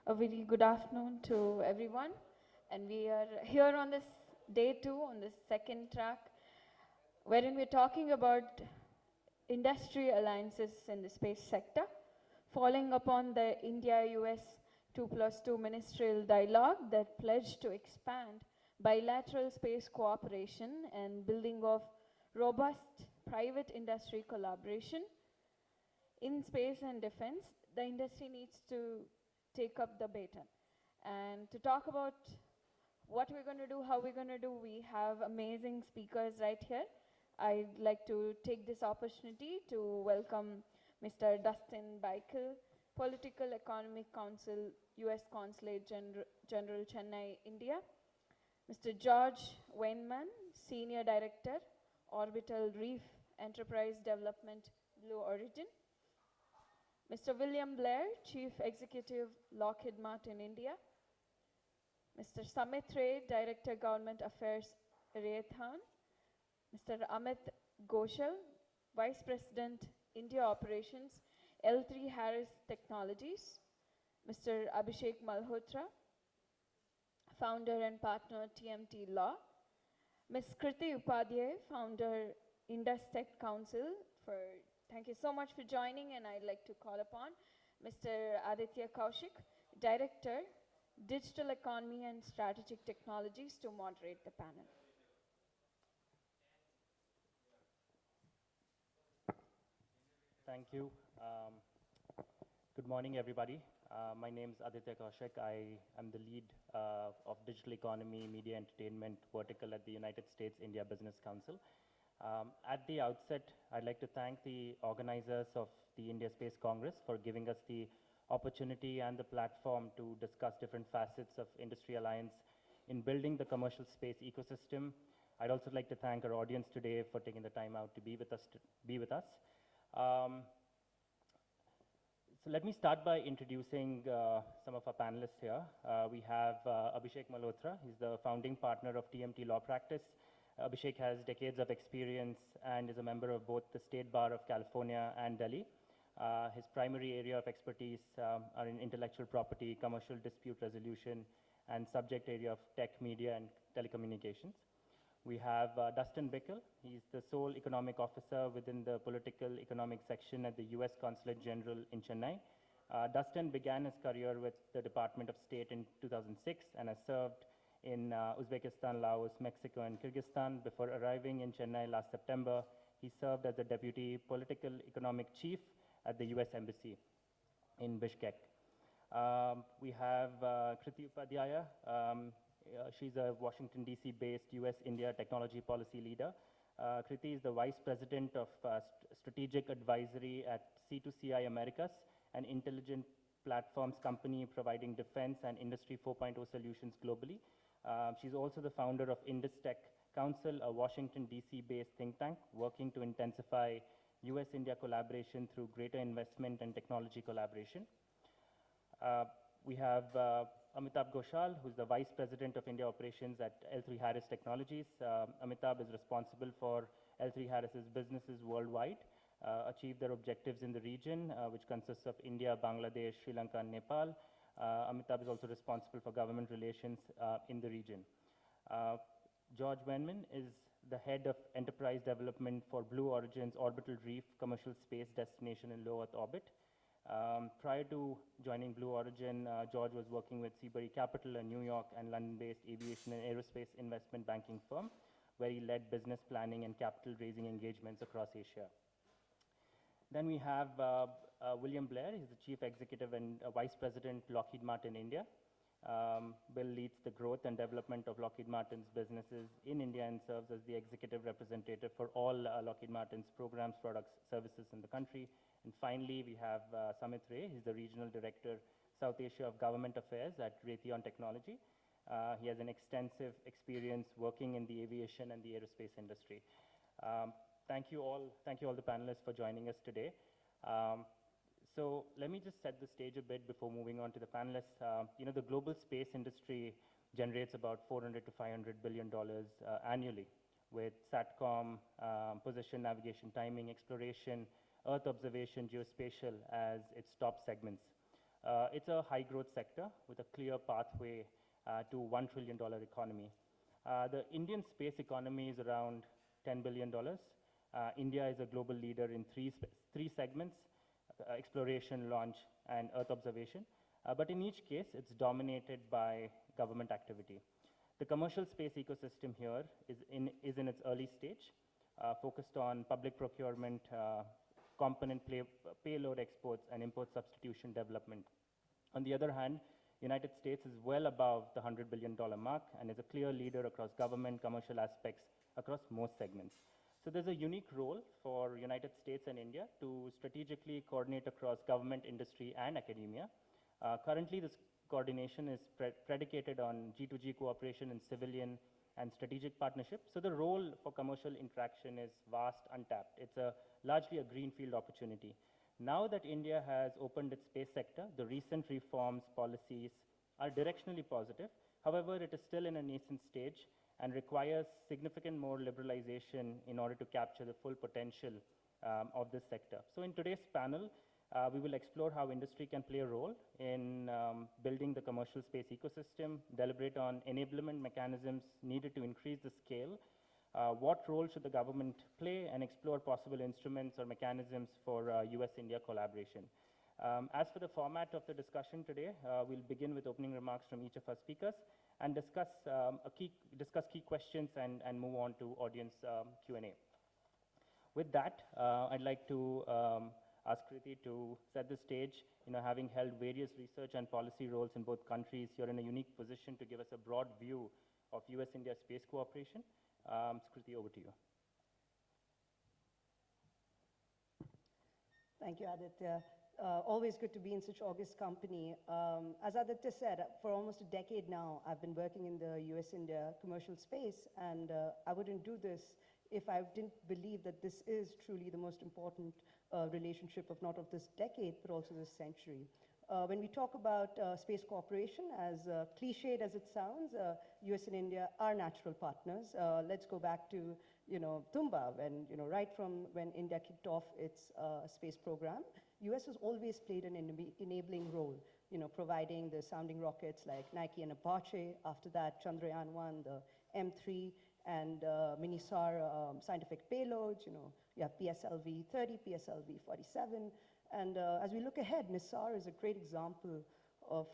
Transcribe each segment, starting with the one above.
A very good afternoon to everyone. And we are here on this day 2, on this second track, wherein we're talking about industry alliances in the space sector, following upon the India-U.S. 2+2 Ministerial Dialogue that pledged to expand bilateral space cooperation and building of robust private industry collaboration in space and defense. The industry needs to take up the baton. And to talk about what we're going to do, how we're going to do, we have amazing speakers right here. I'd like to take this opportunity to welcome Mr. Dustin Bickel, Political Economic Council, U.S. Consulate General Chennai, India. Mr. George Weinmann, Senior Director, Orbital Reef Enterprise Development, Blue Origin. Mr. Willam Blair, Chief Executive, Lockheed Martin, India. Mr. Samit, Director, Government Affairs, Raytheon. Mr. Amitabh Ghoshal, Vice President, India Operations, L3 Harris Technologies. Mr. Abhishek Malhotra, Founder and Partner, TMT Law. Ms. Kriti Upadhyay, Founder, Indus Tech Council. Thank you so much for joining, and I'd like to call upon Mr. Aditya Kaushik, Director, Digital Economy and Strategic Technologies, to moderate the panel. Thank you. Good morning, everybody. My name is Aditya Kaushik. I am the lead of Digital Economy, Media Entertainment vertical at the United States India Business Council. At the outset, I'd like to thank the organizers of the India Space Congress for giving us the opportunity and the platform to discuss different facets of industry alliance in building the commercial space ecosystem. I'd also like to thank our audience today for taking the time out to be with us. So let me start by introducing some of our panelists here. We have Abhishek Malhotra. He's the founding partner of TMT Law Practice. Abhishek has decades of experience and is a member of both the State Bar of California and Delhi. His primary area of expertise are in intellectual property, commercial dispute resolution, and subject area of tech, media, and telecommunications. We have Dustin Bickel. He's the sole economic officer within the political economic section at the U.S. Consulate General in Chennai. Dustin began his career with the Department of State in 2006 and has served in Uzbekistan, Laos, Mexico, and Kyrgyzstan. Before arriving in Chennai last September, he served as the Deputy Political Economic Chief at the U.S. Embassy in Bishkek. We have Kriti Upadhyay. She's a Washington, D.C. based U.S.-India technology policy leader. Kriti is the Vice President of Strategic Advisory at C2CI Americas, an intelligent platforms company providing defense and Industry 4.0 solutions globally. She's also the founder of Indus Tech Council, a Washington, D.C. based think tank working to intensify U.S.-India collaboration through greater investment and technology collaboration. We have Amitabh Ghoshal, who's the Vice President of India Operations at L3 Harris Technologies. Amitabh is responsible for L3 Harris's businesses worldwide, achieve their objectives in the region, which consists of India, Bangladesh, Sri Lanka, and Nepal. Amitabh is also responsible for government relations in the region. George Weinmann is the head of enterprise development for Blue Origin's Orbital Reef commercial space destination in low Earth orbit. Prior to joining Blue Origin, George was working with Seabury Capital, a New York and London-based aviation and aerospace investment banking firm, where he led business planning and capital raising engagements across Asia. Then we have Willam Blair. He's the Chief Executive and Vice President, Lockheed Martin, India. Bill leads the growth and development of Lockheed Martin's businesses in India and serves as the executive representative for all Lockheed Martin's programs, products, services in the country. And finally, we have Samit. He's the Regional Director, South Asia of Government Affairs at Raytheon Technology. He has an extensive experience working in the aviation and the aerospace industry. Thank you all the panelists for joining us today. So let me just set the stage a bit before moving on to the panelists. The global space industry generates about $400 to $500 billion annually, with SATCOM, position, navigation, timing, exploration, Earth observation, geospatial as its top segments. It's a high growth sector with a clear pathway to $1 trillion economy. The Indian space economy is around $10 billion. India is a global leader in three segments, exploration, launch, and Earth observation. But in each case, it's dominated by government activity. The commercial space ecosystem here is in its early stage, focused on public procurement, component payload exports, and import substitution development. On the other hand, United States is well above the $100 billion mark and is a clear leader across government, commercial aspects across most segments. So there's a unique role for United States and India to strategically coordinate across government, industry, and academia. Currently, this coordination is predicated on G2G cooperation in civilian and strategic partnerships. So the role for commercial interaction is vast, untapped. It's largely a greenfield opportunity. Now that India has opened its space sector, the recent reforms, policies are directionally positive. However, it is still in a nascent stage and requires significant more liberalization in order to capture the full potential of this sector. So in today's panel, we will explore how industry can play a role in building the commercial space ecosystem, deliberate on enablement mechanisms needed to increase the scale, what role should the government play, and explore possible instruments or mechanisms for US-India collaboration. As for the format of the discussion today, we'll begin with opening remarks from each of our speakers and discuss key questions and move on to audience Q&A. With that, I'd like to ask Kriti to set the stage. Having held various research and policy roles in both countries, you're in a unique position to give us a broad view of US-India space cooperation. Kriti, over to you. Thank you, Aditya. Always good to be in such august company. As Aditya said, for almost a decade now, I've been working in the US-India commercial space, and I wouldn't do this if I didn't believe that this is truly the most important relationship of not of this decade, but also this century. When we talk about space cooperation, as cliched as it sounds, US and India are natural partners. Let's go back to, Tumba, when, right from when India kicked off its space program, US has always played an enabling role, providing the sounding rockets like Nike and Apache. After that, Chandrayaan-1, the M3, and Mini-SAR scientific payloads. You have PSLV-30, PSLV-47. And as we look ahead, NISAR is a great example of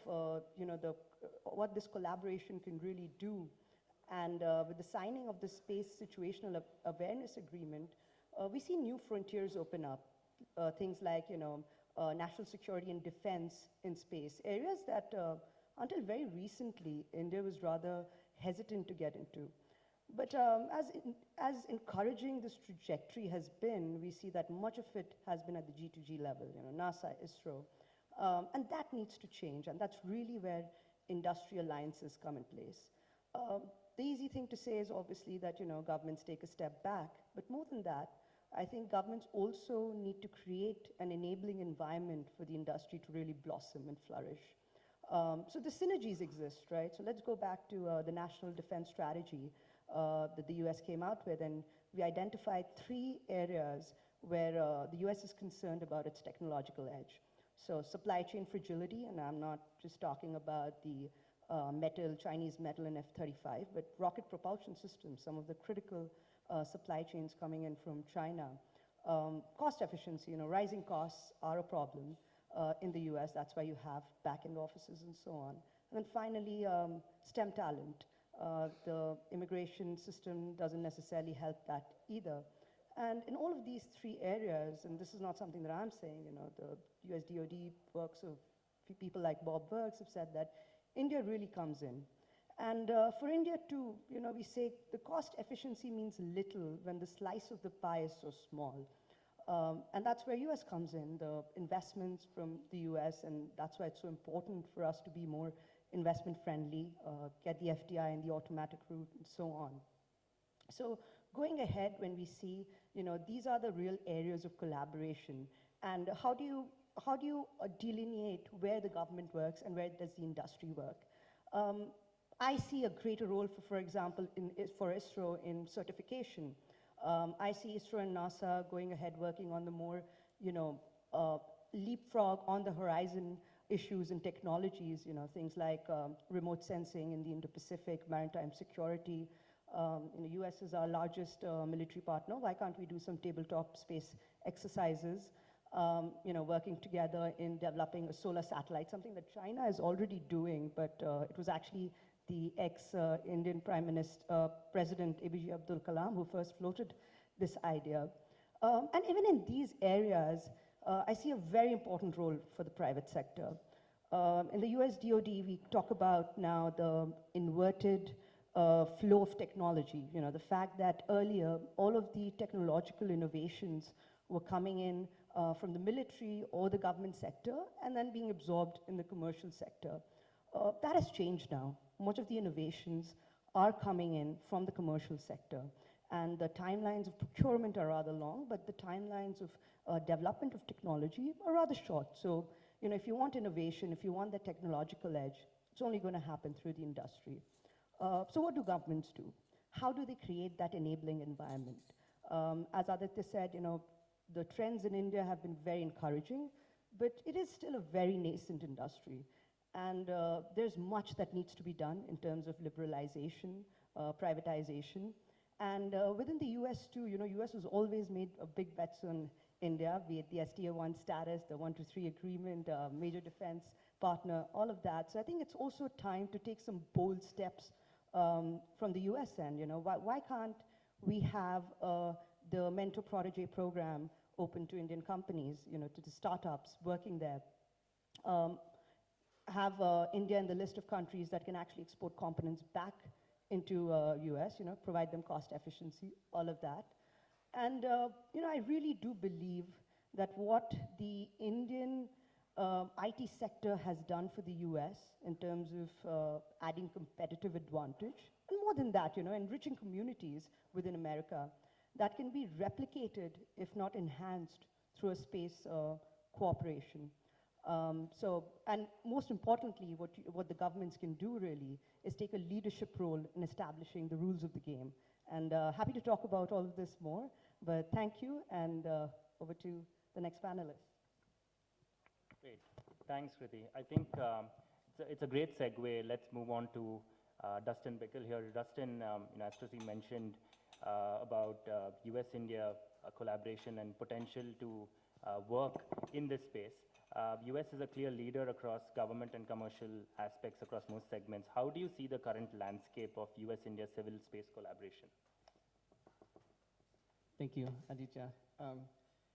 what this collaboration can really do. And with the signing of the Space Situational Awareness Agreement, we see new frontiers open up. Things like national security and defense in space, areas that until very recently India was rather hesitant to get into. But as encouraging this trajectory has been, we see that much of it has been at the G2G level, NASA, ISRO. And that needs to change, and that's really where industry alliances come in place. The easy thing to say is obviously that governments take a step back, but more than that, I think governments also need to create an enabling environment for the industry to really blossom and flourish. So the synergies exist, right? So let's go back to the National Defense Strategy that the US came out with, and we identified 3 areas where the US is concerned about its technological edge. So supply chain fragility, and I'm not just talking about the Chinese metal in F-35, but rocket propulsion systems, some of the critical supply chains coming in from China. Cost efficiency, rising costs are a problem in the US. That's why you have back-end offices and so on. And then finally, STEM talent. The immigration system doesn't necessarily help that either. And in all of these 3 areas, and this is not something that I'm saying, the US DoD works of people like Bob Burks have said that India really comes in. And for India too, we say the cost efficiency means little when the slice of the pie is so small. And that's where US comes in, the investments from the US, and that's why it's so important for us to be more investment friendly, get the FDI and the automatic route and so on. So going ahead, when we see, these are the real areas of collaboration, and how do you delineate where the government works and where does the industry work? I see a greater role, for example, for ISRO in certification. I see ISRO and NASA going ahead working on the more, leapfrog on the horizon issues and technologies, things like remote sensing in the Indo-Pacific, maritime security. US is our largest military partner. Why can't we do some tabletop space exercises, working together in developing a solar satellite, something that China is already doing, but it was actually the ex-Indian President APJ Abdul Kalam who first floated this idea. And even in these areas, I see a very important role for the private sector. In the US DoD, we talk about now the inverted flow of technology. The fact that earlier, all of the technological innovations were coming in from the military or the government sector and then being absorbed in the commercial sector. That has changed now. Much of the innovations are coming in from the commercial sector. And the timelines of procurement are rather long, but the timelines of development of technology are rather short. So, if you want innovation, if you want that technological edge, it's only going to happen through the industry. So what do governments do? How do they create that enabling environment? As Aditya said, the trends in India have been very encouraging, but it is still a very nascent industry. And there's much that needs to be done in terms of liberalization, privatization. And within the US too, US has always made a big bets on India, be it the STA-1 status, the 123 agreement, major defense partner, all of that. So I think it's also time to take some bold steps from the US end. Why can't we have the Mentor Protege program open to Indian companies, to the startups working there? Have India in the list of countries that can actually export components back into US, provide them cost efficiency, all of that. And, I really do believe that what the Indian IT sector has done for the US in terms of adding competitive advantage, and more than that, enriching communities within America, that can be replicated, if not enhanced, through a space cooperation. And most importantly, what the governments can do really is take a leadership role in establishing the rules of the game. And happy to talk about all of this more, but thank you, and over to the next panelist. Great. Thanks, Kriti. I think it's a great segue. Let's move on to Dustin Bickel here. Dustin, as Kriti mentioned about US-India collaboration and potential to work in this space. US is a clear leader across government and commercial aspects across most segments. How do you see the current landscape of US-India civil space collaboration? Thank you, Aditya.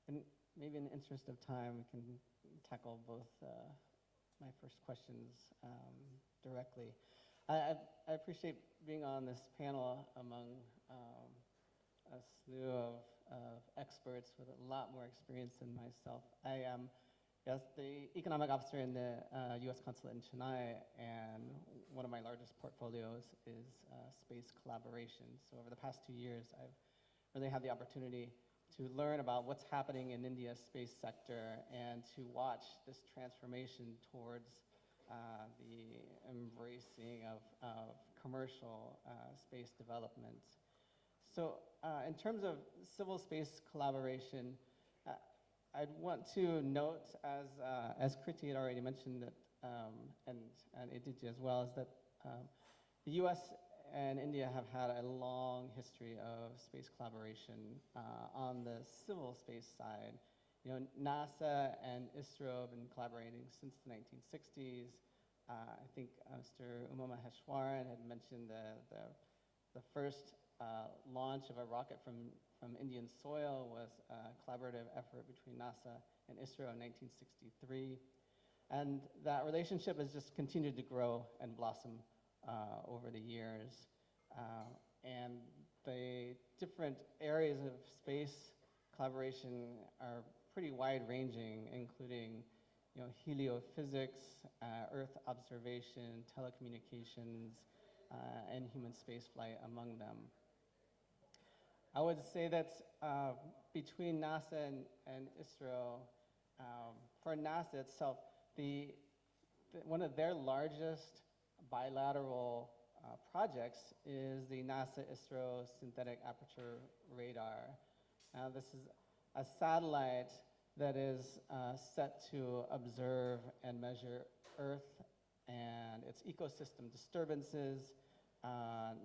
And maybe in the interest of time, we can tackle both my first questions directly. I appreciate being on this panel among a slew of experts with a lot more experience than myself. I am the economic officer in the U.S. Consulate in Chennai, and one of my largest portfolios is space collaboration. So over the past 2 years, I've really had the opportunity to learn about what's happening in India's space sector and to watch this transformation towards the embracing of commercial space development. So in terms of civil space collaboration, I'd want to note, as Kriti had already mentioned, that, and Aditya as well, is that the US and India have had a long history of space collaboration on the civil space side. NASA and ISRO have been collaborating since the 1960s. I think Mr. Maheshwaran had mentioned the first launch of a rocket from Indian soil was a collaborative effort between NASA and ISRO in 1963. And that relationship has just continued to grow and blossom over the years. And the different areas of space collaboration are pretty wide-ranging, including heliophysics, Earth observation, telecommunications, and human spaceflight among them. I would say that between NASA and ISRO, for NASA itself, one of their largest bilateral projects is the NASA-ISRO synthetic aperture radar. This is a satellite that is set to observe and measure Earth and its ecosystem disturbances,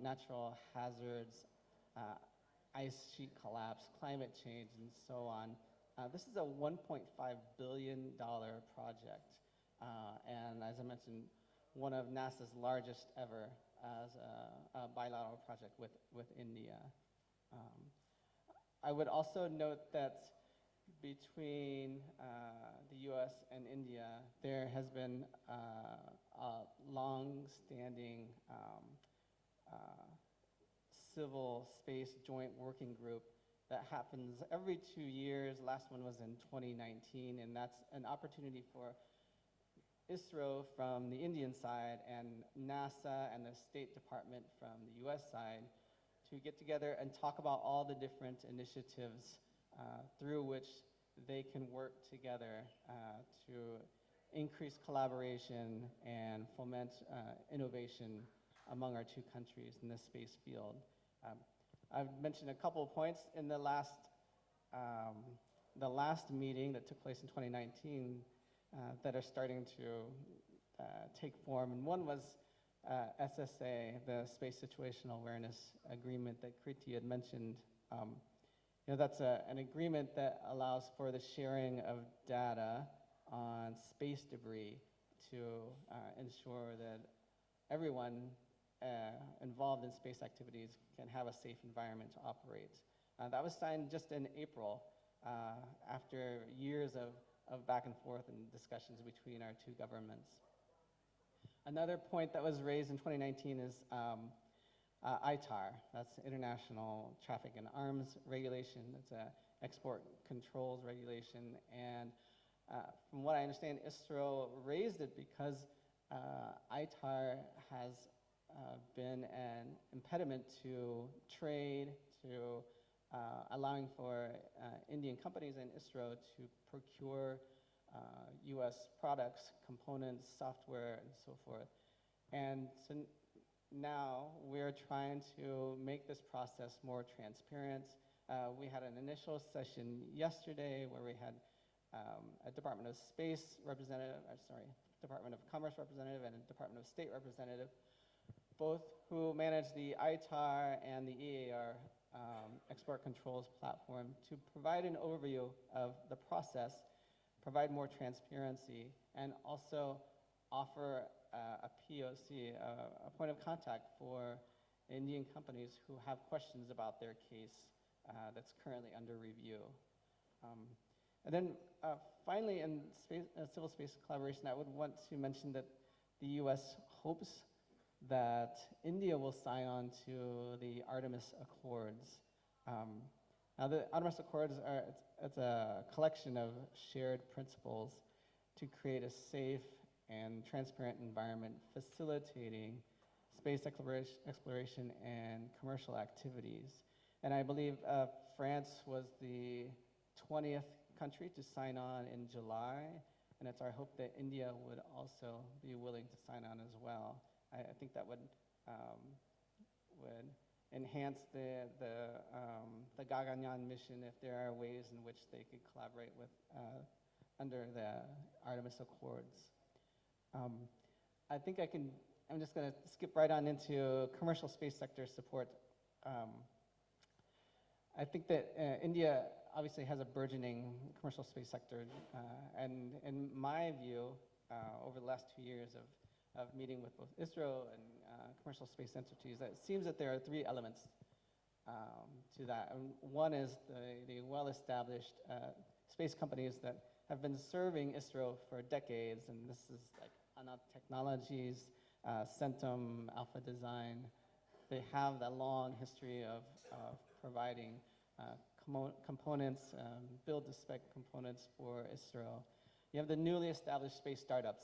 natural hazards, ice sheet collapse, climate change, and so on. This is a $1.5 billion project, and as I mentioned, one of NASA's largest ever as a bilateral project with India. I would also note that between the U.S. and India, there has been a long-standing civil space joint working group that happens every 2 years. Last one was in 2019, and that's an opportunity for ISRO from the Indian side and NASA and the State Department from the US side to get together and talk about all the different initiatives through which they can work together to increase collaboration and foment innovation among our two countries in this space field. I've mentioned a couple of points in the last meeting that took place in 2019 that are starting to take form. And one was SSA, the Space Situational Awareness Agreement that Kriti had mentioned. That's an agreement that allows for the sharing of data on space debris to ensure that everyone involved in space activities can have a safe environment to operate. That was signed just in April after years of back and forth and discussions between our two governments. Another point that was raised in 2019 is ITAR, that's International Traffic in Arms Regulation. It's an export controls regulation, and from what I understand, ISRO raised it because ITAR has been an impediment to trade, to allowing for Indian companies and ISRO to procure US products, components, software, and so forth. And so now we're trying to make this process more transparent. We had an initial session yesterday where we had a Department of Space representative, Department of Commerce representative and a Department of State representative, both who manage the ITAR and the EAR export controls platform, to provide an overview of the process, provide more transparency, and also offer a POC, a point of contact for Indian companies who have questions about their case that's currently under review. And then finally, in civil space collaboration, I would want to mention that the US hopes that India will sign on to the Artemis Accords. Now, the Artemis Accords it's a collection of shared principles to create a safe and transparent environment facilitating space exploration and commercial activities. And I believe France was the 20th country to sign on in July, and it's our hope that India would also be willing to sign on as well. I think that would enhance the Gaganyaan mission if there are ways in which they could collaborate with under the Artemis Accords. I think I'm just going to skip right on into commercial space sector support. I think that India obviously has a burgeoning commercial space sector, and in my view, over the last 2 years of meeting with both ISRO and commercial space entities, it seems that there are three elements to that. And one is the well-established space companies that have been serving ISRO for decades, and this is like Anand Technologies, Centum, Alpha Design. They have that long history of providing components, build-to-spec components for ISRO. You have the newly established space startups,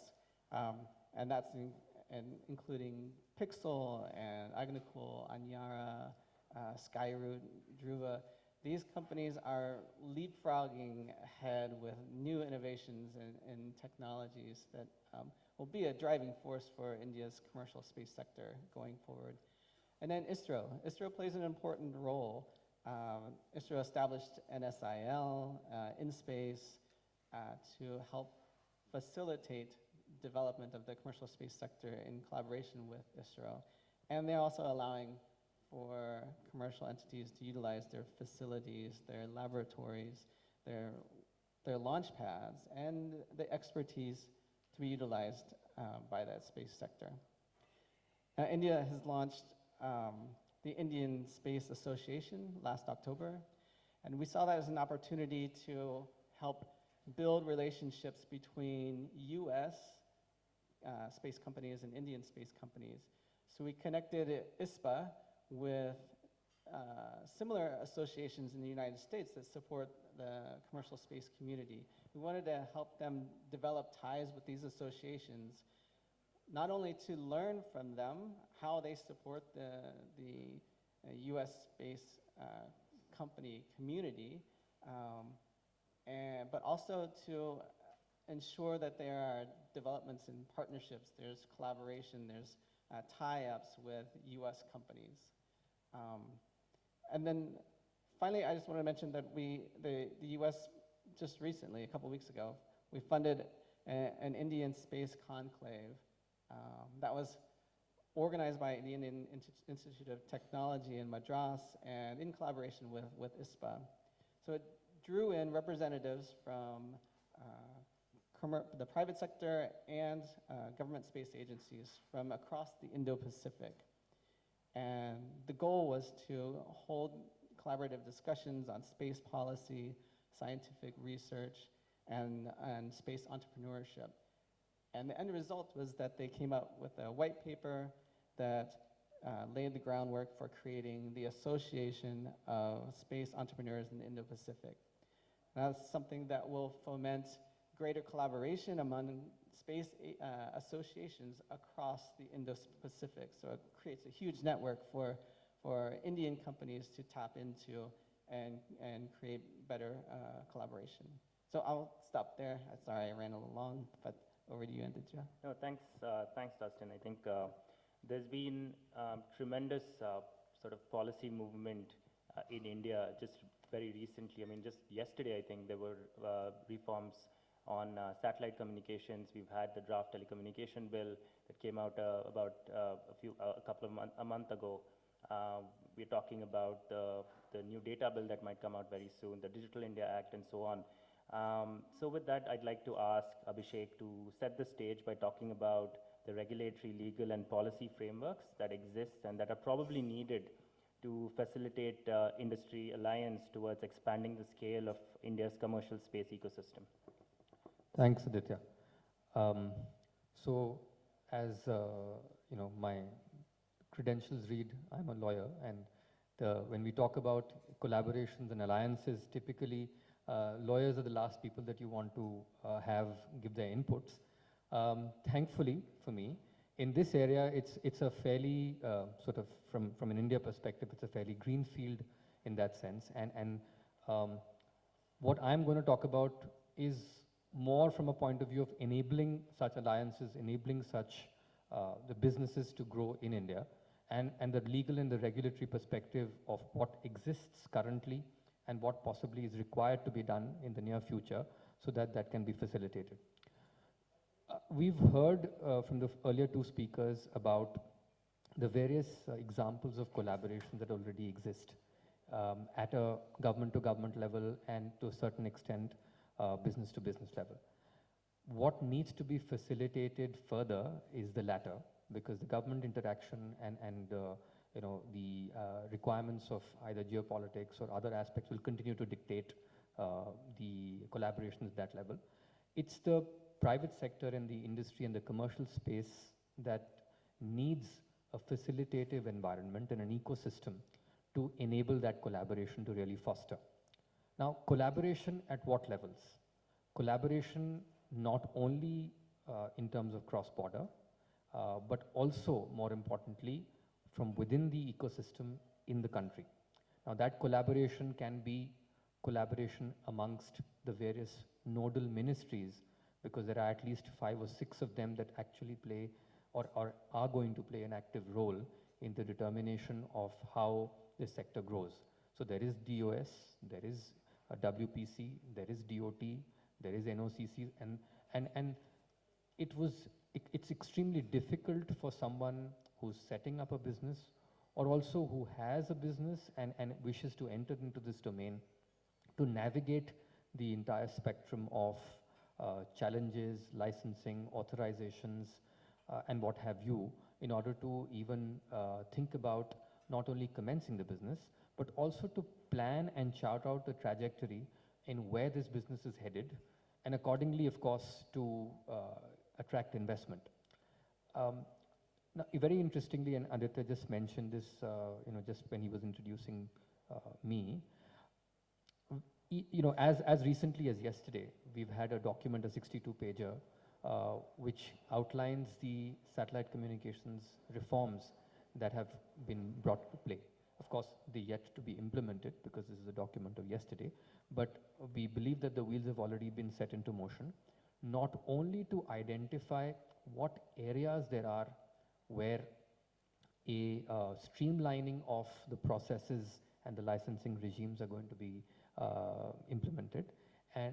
and that's including Pixel and Agnikul, Anyara, Skyroot, Dhruva. These companies are leapfrogging ahead with new innovations and technologies that will be a driving force for India's commercial space sector going forward. And then ISRO. ISRO plays an important role. ISRO established NSIL, InSpace, to help facilitate development of the commercial space sector in collaboration with ISRO. And they're also allowing for commercial entities to utilize their facilities, their laboratories, their launch pads, and the expertise to be utilized by that space sector. India has launched the Indian Space Association last October, and we saw that as an opportunity to help build relationships between US space companies and Indian space companies. So we connected ISPA with similar associations in the United States that support the commercial space community. We wanted to help them develop ties with these associations, not only to learn from them how they support the US space company community, but also to ensure that there are developments and partnerships, there's collaboration, there's tie-ups with US companies. And then finally, I just want to mention that the US just recently, a couple weeks ago, we funded an Indian space conclave that was organized by the Indian Institute of Technology in Madras and in collaboration with ISPA. So it drew in representatives from the private sector and government space agencies from across the Indo-Pacific. And the goal was to hold collaborative discussions on space policy, scientific research, and space entrepreneurship. And the end result was that they came out with a white paper that laid the groundwork for creating the Association of Space Entrepreneurs in the Indo-Pacific. That's something that will foment greater collaboration among space associations across the Indo-Pacific. So it creates a huge network for Indian companies to tap into and create better collaboration. So I'll stop there. Sorry, I ran a little long, but over to you, Aditya. No, thanks, Dustin. I think there's been tremendous sort of policy movement in India just very recently. I mean, just yesterday, I think there were reforms on satellite communications. We've had the draft telecommunication bill that came out about a month ago. We're talking about the new data bill that might come out very soon, the Digital India Act, and so on. So with that, I'd like to ask Abhishek to set the stage by talking about the regulatory, legal, and policy frameworks that exist and that are probably needed to facilitate industry alliance towards expanding the scale of India's commercial space ecosystem. Thanks, Aditya. So, as you know, my credentials read, I'm a lawyer, and when we talk about collaborations and alliances, typically lawyers are the last people that you want to give their inputs. Thankfully, for me, in this area, it's a fairly sort of from an India perspective, it's a fairly green field in that sense. And what I'm going to talk about is more from a point of view of enabling such alliances, enabling such the businesses to grow in India, and the legal and the regulatory perspective of what exists currently and what possibly is required to be done in the near future so that that can be facilitated. We've heard from the earlier two speakers about the various examples of collaboration that already exist at a government-to-government level and to a certain extent business-to-business level. What needs to be facilitated further is the latter, because the government interaction and you know, the requirements of either geopolitics or other aspects will continue to dictate the collaboration at that level. It's the private sector and the industry and the commercial space that needs a facilitative environment and an ecosystem to enable that collaboration to really foster. Now, collaboration at what levels? Collaboration not only in terms of cross-border, but also, more importantly, from within the ecosystem in the country. Now, that collaboration can be collaboration amongst the various nodal ministries, because there are at least 5 or 6 of them that actually play or are going to play an active role in the determination of how this sector grows. So there is DOS, there is WPC, there is DOT, there is NOCC, and it's extremely difficult for someone who's setting up a business or also who has a business and wishes to enter into this domain to navigate the entire spectrum of challenges, licensing, authorizations, and what have you, in order to even think about not only commencing the business, but also to plan and chart out the trajectory in where this business is headed, and accordingly, of course, to attract investment. Now, very interestingly, and Aditya just mentioned this, just when he was introducing me, as recently as yesterday, we've had a document, a 62-pager, which outlines the satellite communications reforms that have been brought to play. Of course, they're yet to be implemented because this is a document of yesterday, but we believe that the wheels have already been set into motion, not only to identify what areas there are where a streamlining of the processes and the licensing regimes are going to be implemented,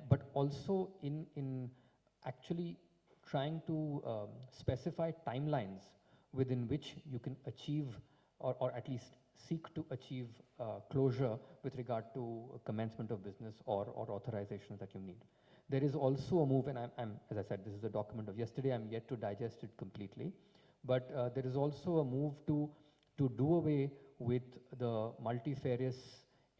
but also in actually trying to specify timelines within which you can achieve or at least seek to achieve closure with regard to commencement of business or authorizations that you need. There is also a move, and as I said, this is a document of yesterday, I'm yet to digest it completely, but there is also a move to do away with the multifarious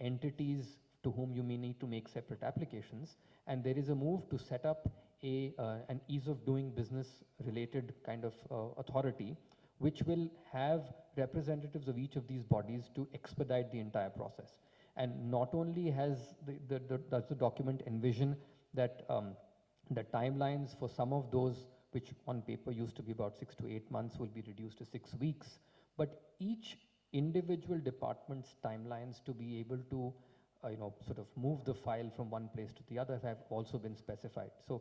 entities to whom you may need to make separate applications, and there is a move to set up an ease of doing business related kind of authority, which will have representatives of each of these bodies to expedite the entire process. And not only does the document envision that the timelines for some of those, which on paper used to be about 6 to 8 months, will be reduced to 6 weeks, but each individual department's timelines to be able to sort of move the file from one place to the other have also been specified. So,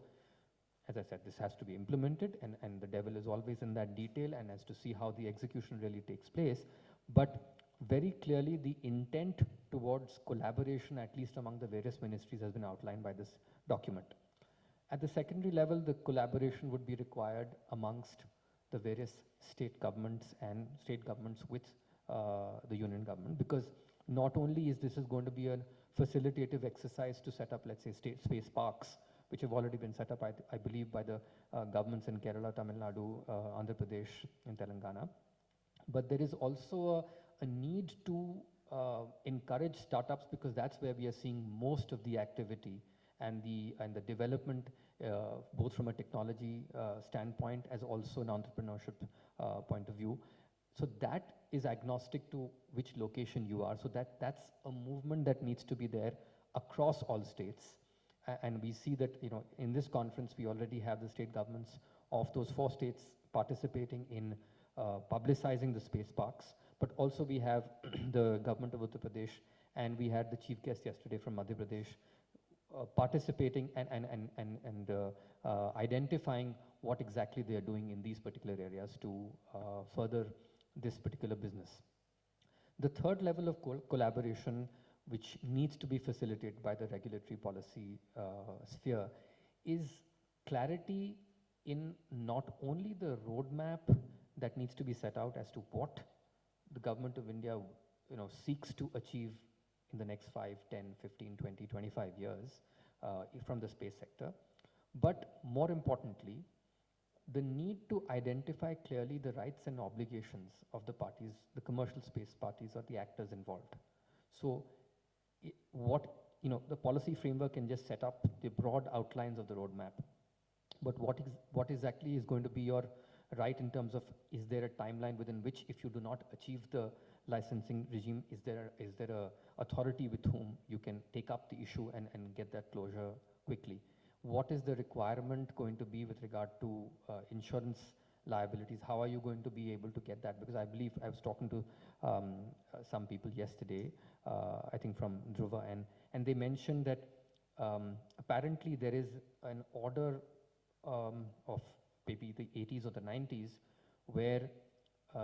as I said, this has to be implemented, and the devil is always in that detail and as to see how the execution really takes place. But very clearly, the intent towards collaboration, at least among the various ministries, has been outlined by this document. At the secondary level, the collaboration would be required amongst the various state governments and state governments with the union government, because not only is this going to be a facilitative exercise to set up, let's say, state space parks, which have already been set up, I believe, by the governments in Kerala, Tamil Nadu, Andhra Pradesh, and Telangana. But there is also a need to encourage startups, because that's where we are seeing most of the activity and the development, both from a technology standpoint as also an entrepreneurship point of view. So that is agnostic to which location you are. So that's a movement that needs to be there across all states. And we see that, in this conference, we already have the state governments of those 4 states participating in publicizing the space parks. But also we have the government of Uttar Pradesh, and we had the chief guest yesterday from Madhya Pradesh participating and identifying what exactly they are doing in these particular areas to further this particular business. The third level of collaboration, which needs to be facilitated by the regulatory policy sphere, is clarity in not only the roadmap that needs to be set out as to what the government of India seeks to achieve in the next 5, 10, 15, 20, 25 years from the space sector, but more importantly, the need to identify clearly the rights and obligations of the parties, the commercial space parties or the actors involved. So the policy framework can just set up the broad outlines of the roadmap, but what exactly is going to be your right in terms of, is there a timeline within which, if you do not achieve the licensing regime, is there a authority with whom you can take up the issue and get that closure quickly? What is the requirement going to be with regard to insurance liabilities? How are you going to be able to get that? Because I believe I was talking to some people yesterday, I think from Dhruva, and they mentioned that apparently there is an order of maybe the 80s or the 90s where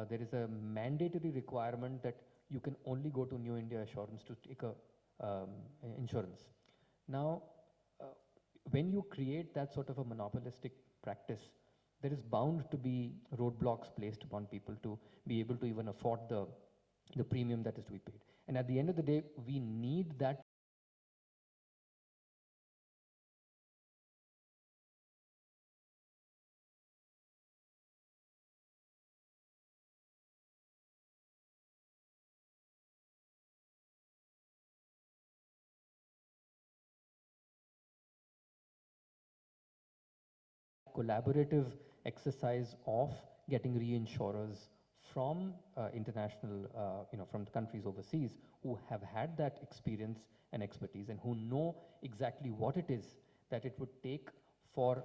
there is a mandatory requirement that you can only go to New India Assurance to take a insurance. Now, when you create that sort of a monopolistic practice, there is bound to be roadblocks placed upon people to be able to even afford the premium that is to be paid. And at the end of the day, we need that collaborative exercise of getting reinsurers from international, from the countries overseas who have had that experience and expertise and who know exactly what it is that it would take for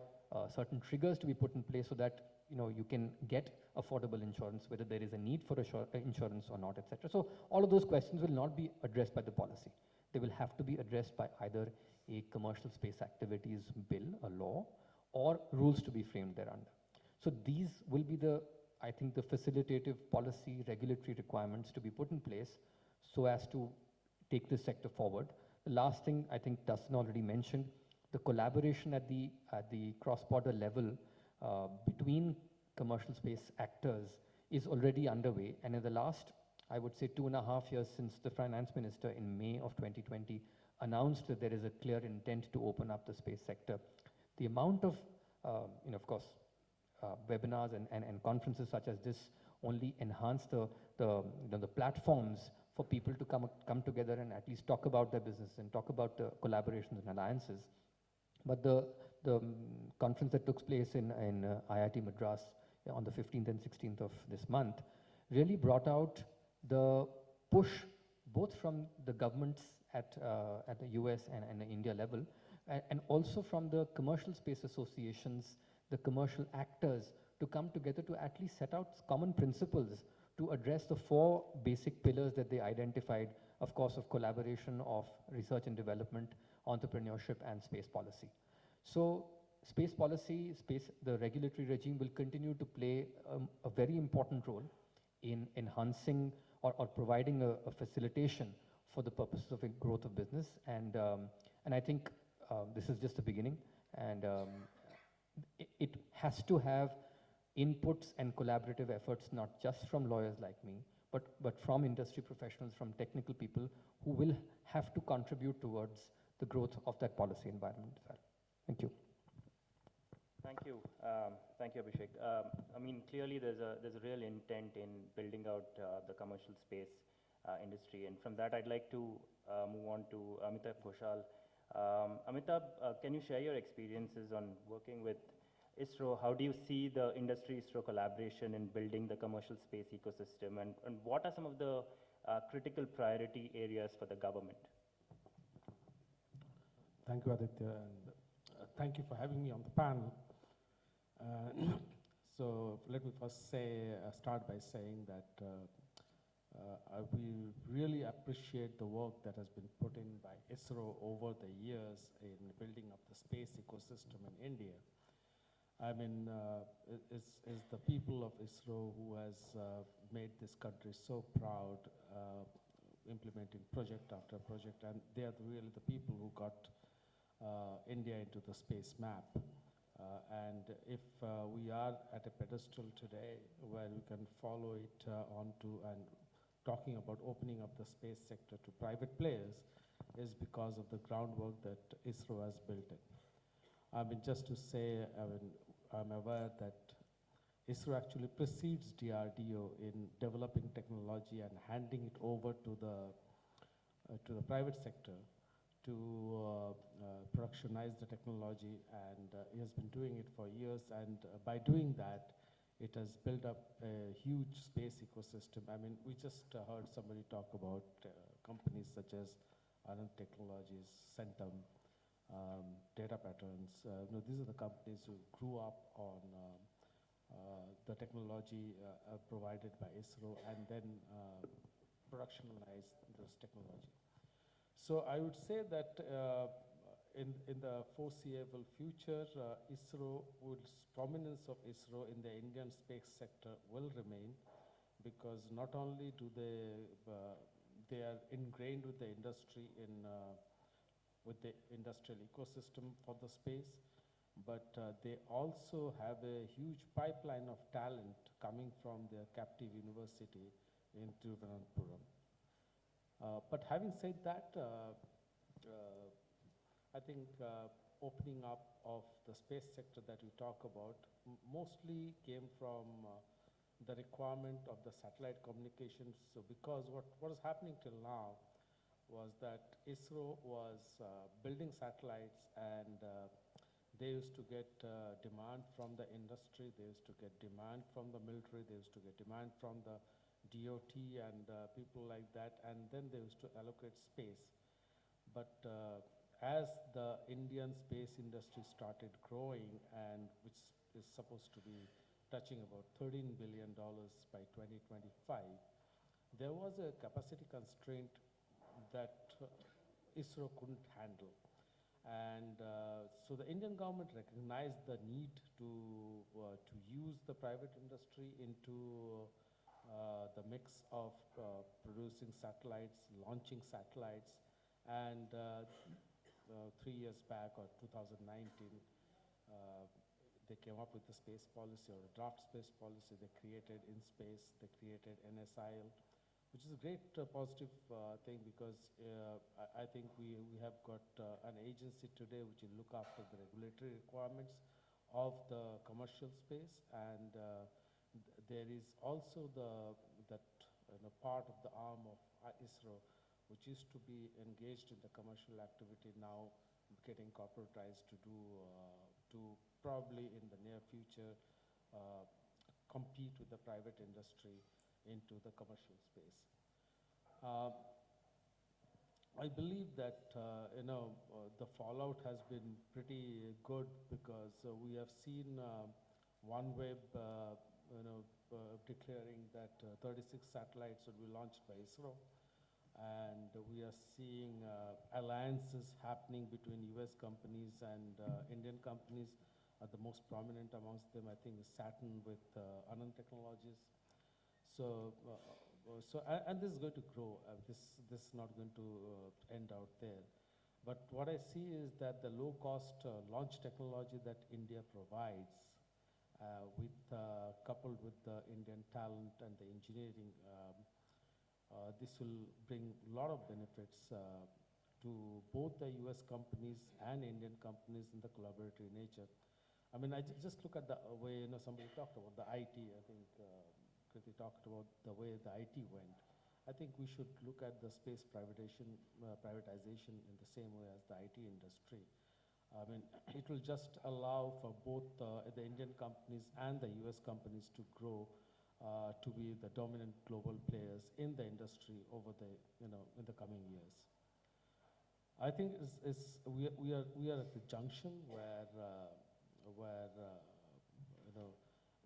certain triggers to be put in place so that you can get affordable insurance, whether there is a need for insurance or not, etc. So all of those questions will not be addressed by the policy. They will have to be addressed by either a commercial space activities bill, a law, or rules to be framed thereunder. So these will be I think the facilitative policy regulatory requirements to be put in place so as to take this sector forward. The last thing I think Dustin already mentioned, the collaboration at the cross-border level between commercial space actors is already underway. And in the last, I would say 2.5 years since the finance minister in May of 2020 announced that there is a clear intent to open up the space sector, the amount of, of course, webinars and conferences such as this only enhance the platforms for people to come together and at least talk about their business and talk about the collaborations and alliances. But the conference that took place in IIT Madras on the 15th and 16th of this month really brought out the push both from the governments at the US and the India level, and also from the commercial space associations, the commercial actors, to come together to at least set out common principles to address the 4 basic pillars that they identified, of course, of collaboration, of research and development, entrepreneurship, and space policy. So space policy, the regulatory regime will continue to play a very important role in enhancing or providing a facilitation for the purposes of a growth of business. And I think this is just the beginning, and it has to have inputs and collaborative efforts, not just from lawyers like me, but from industry professionals, from technical people who will have to contribute towards the growth of that policy environment as well. Thank you. Thank you. Thank you, Abhishek. I mean, clearly there's a real intent in building out the commercial space industry. And from that, I'd like to move on to Amitabh Ghoshal. Amitabh, can you share your experiences on working with ISRO? How do you see the industry-ISRO collaboration in building the commercial space ecosystem? And what are some of the critical priority areas for the government? Thank you, Aditya, and thank you for having me on the panel. So let me first start by saying that we really appreciate the work that has been put in by ISRO over the years in building up the space ecosystem in India. I mean, it's the people of ISRO who has made this country so proud, implementing project after project, and they are really the people who got India into the space map. And if we are at a pedestal today where we can follow it onto and talking about opening up the space sector to private players, is because of the groundwork that ISRO has built in. I mean, just to say, I'm aware that ISRO actually precedes DRDO in developing technology and handing it over to the private sector to productionize the technology, and he has been doing it for years, and by doing that, it has built up a huge space ecosystem. I mean, we just heard somebody talk about companies such as Anand Technologies, Centum, Data Patterns. These are the companies who grew up on the technology provided by ISRO and then productionized this technology. So I would say that in the foreseeable future, prominence of ISRO in the Indian space sector will remain, because not only do they are ingrained with the industry in with the industrial ecosystem for the space, but they also have a huge pipeline of talent coming from their captive university in Thiruvananthapuram. But having said that, I think opening up of the space sector that we talk about mostly came from the requirement of the satellite communications. So because what is happening till now was that ISRO was building satellites, and they used to get demand from the industry, they used to get demand from the military, they used to get demand from the DOT and people like that, and then they used to allocate space. But as the Indian space industry started growing, and which is supposed to be touching about $13 billion by 2025, there was a capacity constraint that ISRO couldn't handle. And so the Indian government recognized the need to use the private industry into the mix of producing satellites, launching satellites, and 3 years back, or 2019, they came up with the space policy, or a draft space policy. They created InSpace, they created NSIL, which is a great positive thing, because I think we have got an agency today which will look after the regulatory requirements of the commercial space, and there is also that part of the arm of ISRO which used to be engaged in the commercial activity, now getting corporatized to probably in the near future compete with the private industry into the commercial space. I believe that the fallout has been pretty good, because we have seen OneWeb declaring that 36 satellites will be launched by ISRO, and we are seeing alliances happening between US companies and Indian companies. The most prominent amongst them, I think, is Saturn with Anand Technologies. So, and this is going to grow. This is not going to end out there. But what I see is that the low-cost launch technology that India provides, coupled with the Indian talent and the engineering, this will bring a lot of benefits to both the US companies and Indian companies in the collaboratory nature. I mean, just look at the way, somebody talked about the IT. I think Kriti talked about the way the IT went. I think we should look at the space privatization in the same way as the IT industry. I mean, it will just allow for both the Indian companies and the US companies to grow to be the dominant global players in the industry over the, in the coming years. I think we are at the junction where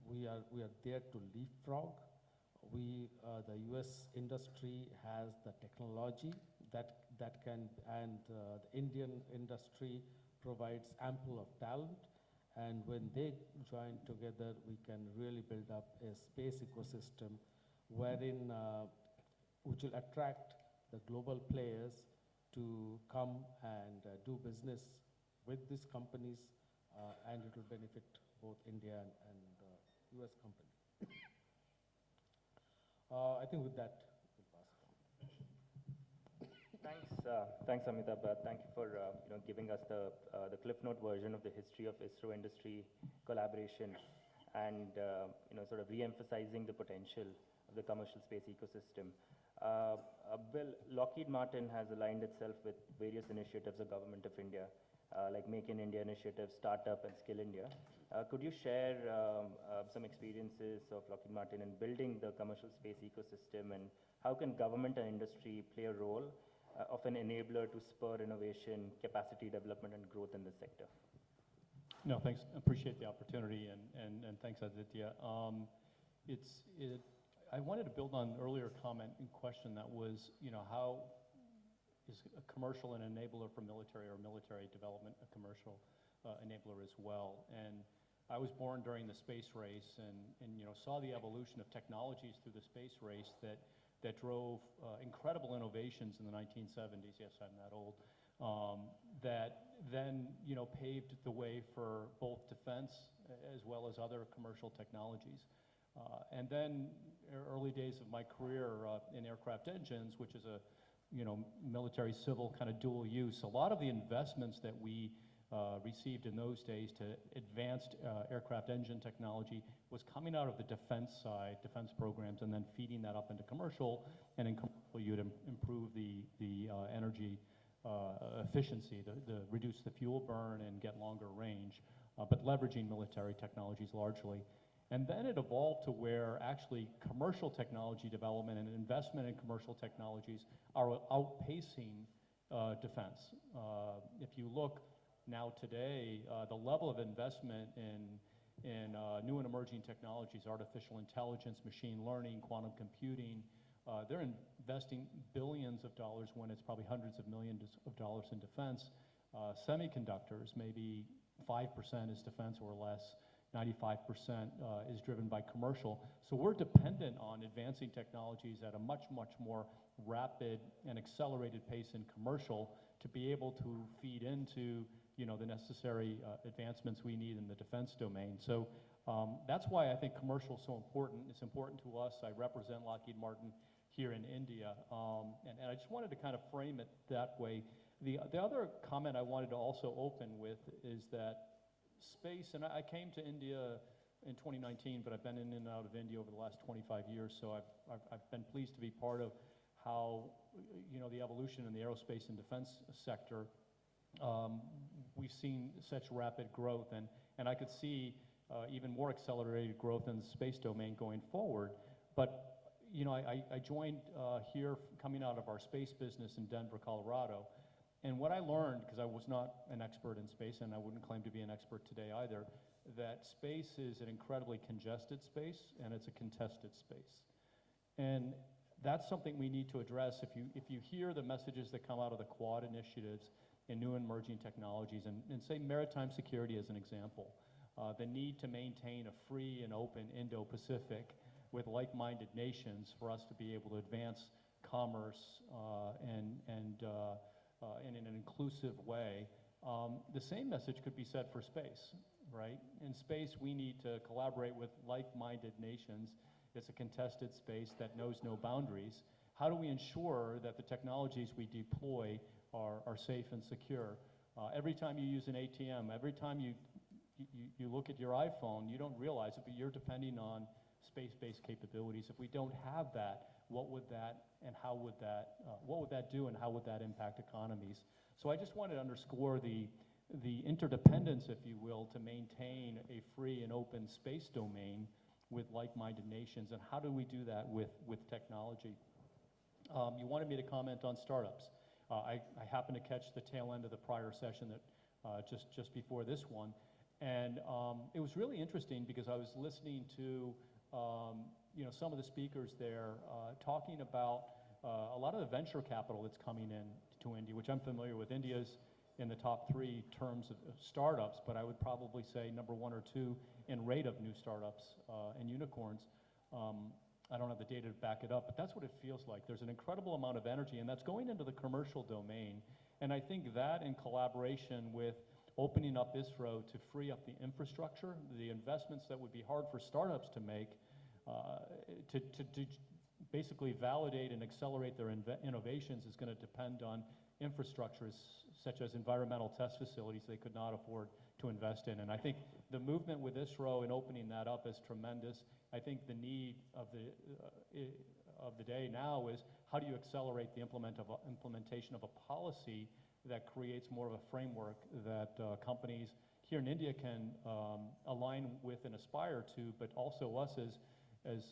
we are there to leapfrog. The US industry has the technology that can, and the Indian industry provides ample of talent. And when they join together, we can really build up a space ecosystem wherein, which will attract the global players to come and do business with these companies, and it will benefit both India and US company. I think with that, we'll pass it on. Thanks, Amitabh. Thank you for giving us the Cliff Note version of the history of ISRO-industry collaboration, and sort of re-emphasizing the potential of the commercial space ecosystem. Well, Lockheed Martin has aligned itself with various initiatives of Government of India, like Make in India initiative, Startup, and Skill India. Could you share some experiences of Lockheed Martin in building the commercial space ecosystem, and how can government and industry play a role of an enabler to spur innovation, capacity development, and growth in this sector? No, thanks. Appreciate the opportunity, and thanks, Aditya. I wanted to build on an earlier comment and question that was, how is a commercial an enabler for military, or military development a commercial enabler as well? And I was born during the space race, and saw the evolution of technologies through the space race that drove incredible innovations in the 1970s. Yes, I'm that old. that then, paved the way for both defense as well as other commercial technologies. And then early days of my career in aircraft engines, which is a, military civil kind of dual use, a lot of the investments that we received in those days to advanced aircraft engine technology was coming out of the defense side, defense programs, and then feeding that up into commercial, and in commercial you'd improve the energy efficiency, reduce the fuel burn and get longer range, but leveraging military technologies largely. And then it evolved to where actually commercial technology development and investment in commercial technologies are outpacing defense. If you look now today, the level of investment in new and emerging technologies, artificial intelligence, machine learning, quantum computing, they're investing billions of dollars when it's probably hundreds of millions of dollars in defense. Semiconductors, maybe 5% is defense or less. 95% is driven by commercial. So we're dependent on advancing technologies at a much, much more rapid and accelerated pace in commercial to be able to feed into, the necessary advancements we need in the defense domain. So that's why I think commercial is so important. It's important to us. I represent Lockheed Martin here in India, and I just wanted to kind of frame it that way. The other comment I wanted to also open with is that space, and I came to India in 2019, but I've been in and out of India over the last 25 years, so I've been pleased to be part of how, the evolution in the aerospace and defense sector. We've seen such rapid growth, and I could see even more accelerated growth in the space domain going forward. But, I joined here coming out of our space business in Denver, Colorado. And what I learned, because I was not an expert in space, and I wouldn't claim to be an expert today either, that space is an incredibly congested space, and it's a contested space. And that's something we need to address. If you hear the messages that come out of the Quad initiatives in new and emerging technologies, and say maritime security as an example, the need to maintain a free and open Indo-Pacific with like-minded nations for us to be able to advance commerce and in an inclusive way. The same message could be said for space, right? In space, we need to collaborate with like-minded nations. It's a contested space that knows no boundaries. How do we ensure that the technologies we deploy are safe and secure? Every time you use an ATM, every time you look at your iPhone, you don't realize it, but you're depending on space-based capabilities. If we don't have that, what would that and how would that, what would that do and how would that impact economies? So I just wanted to underscore the interdependence, if you will, to maintain a free and open space domain with like-minded nations, and how do we do that with technology? You wanted me to comment on startups. I happened to catch the tail end of the prior session that just before this one, and it was really interesting because I was listening to some of the speakers there talking about a lot of the venture capital that's coming in to India, which I'm familiar with. India's in the top 3 terms of startups, but I would probably say number 1 or 2 in rate of new startups and unicorns. I don't have the data to back it up, but that's what it feels like. There's an incredible amount of energy, and that's going into the commercial domain. And I think that in collaboration with opening up ISRO to free up the infrastructure, the investments that would be hard for startups to make, to basically validate and accelerate their innovations is going to depend on infrastructures such as environmental test facilities they could not afford to invest in. And I think the movement with ISRO and opening that up is tremendous. I think the need of the day now is how do you accelerate the implementation of a policy that creates more of a framework that companies here in India can align with and aspire to, but also us as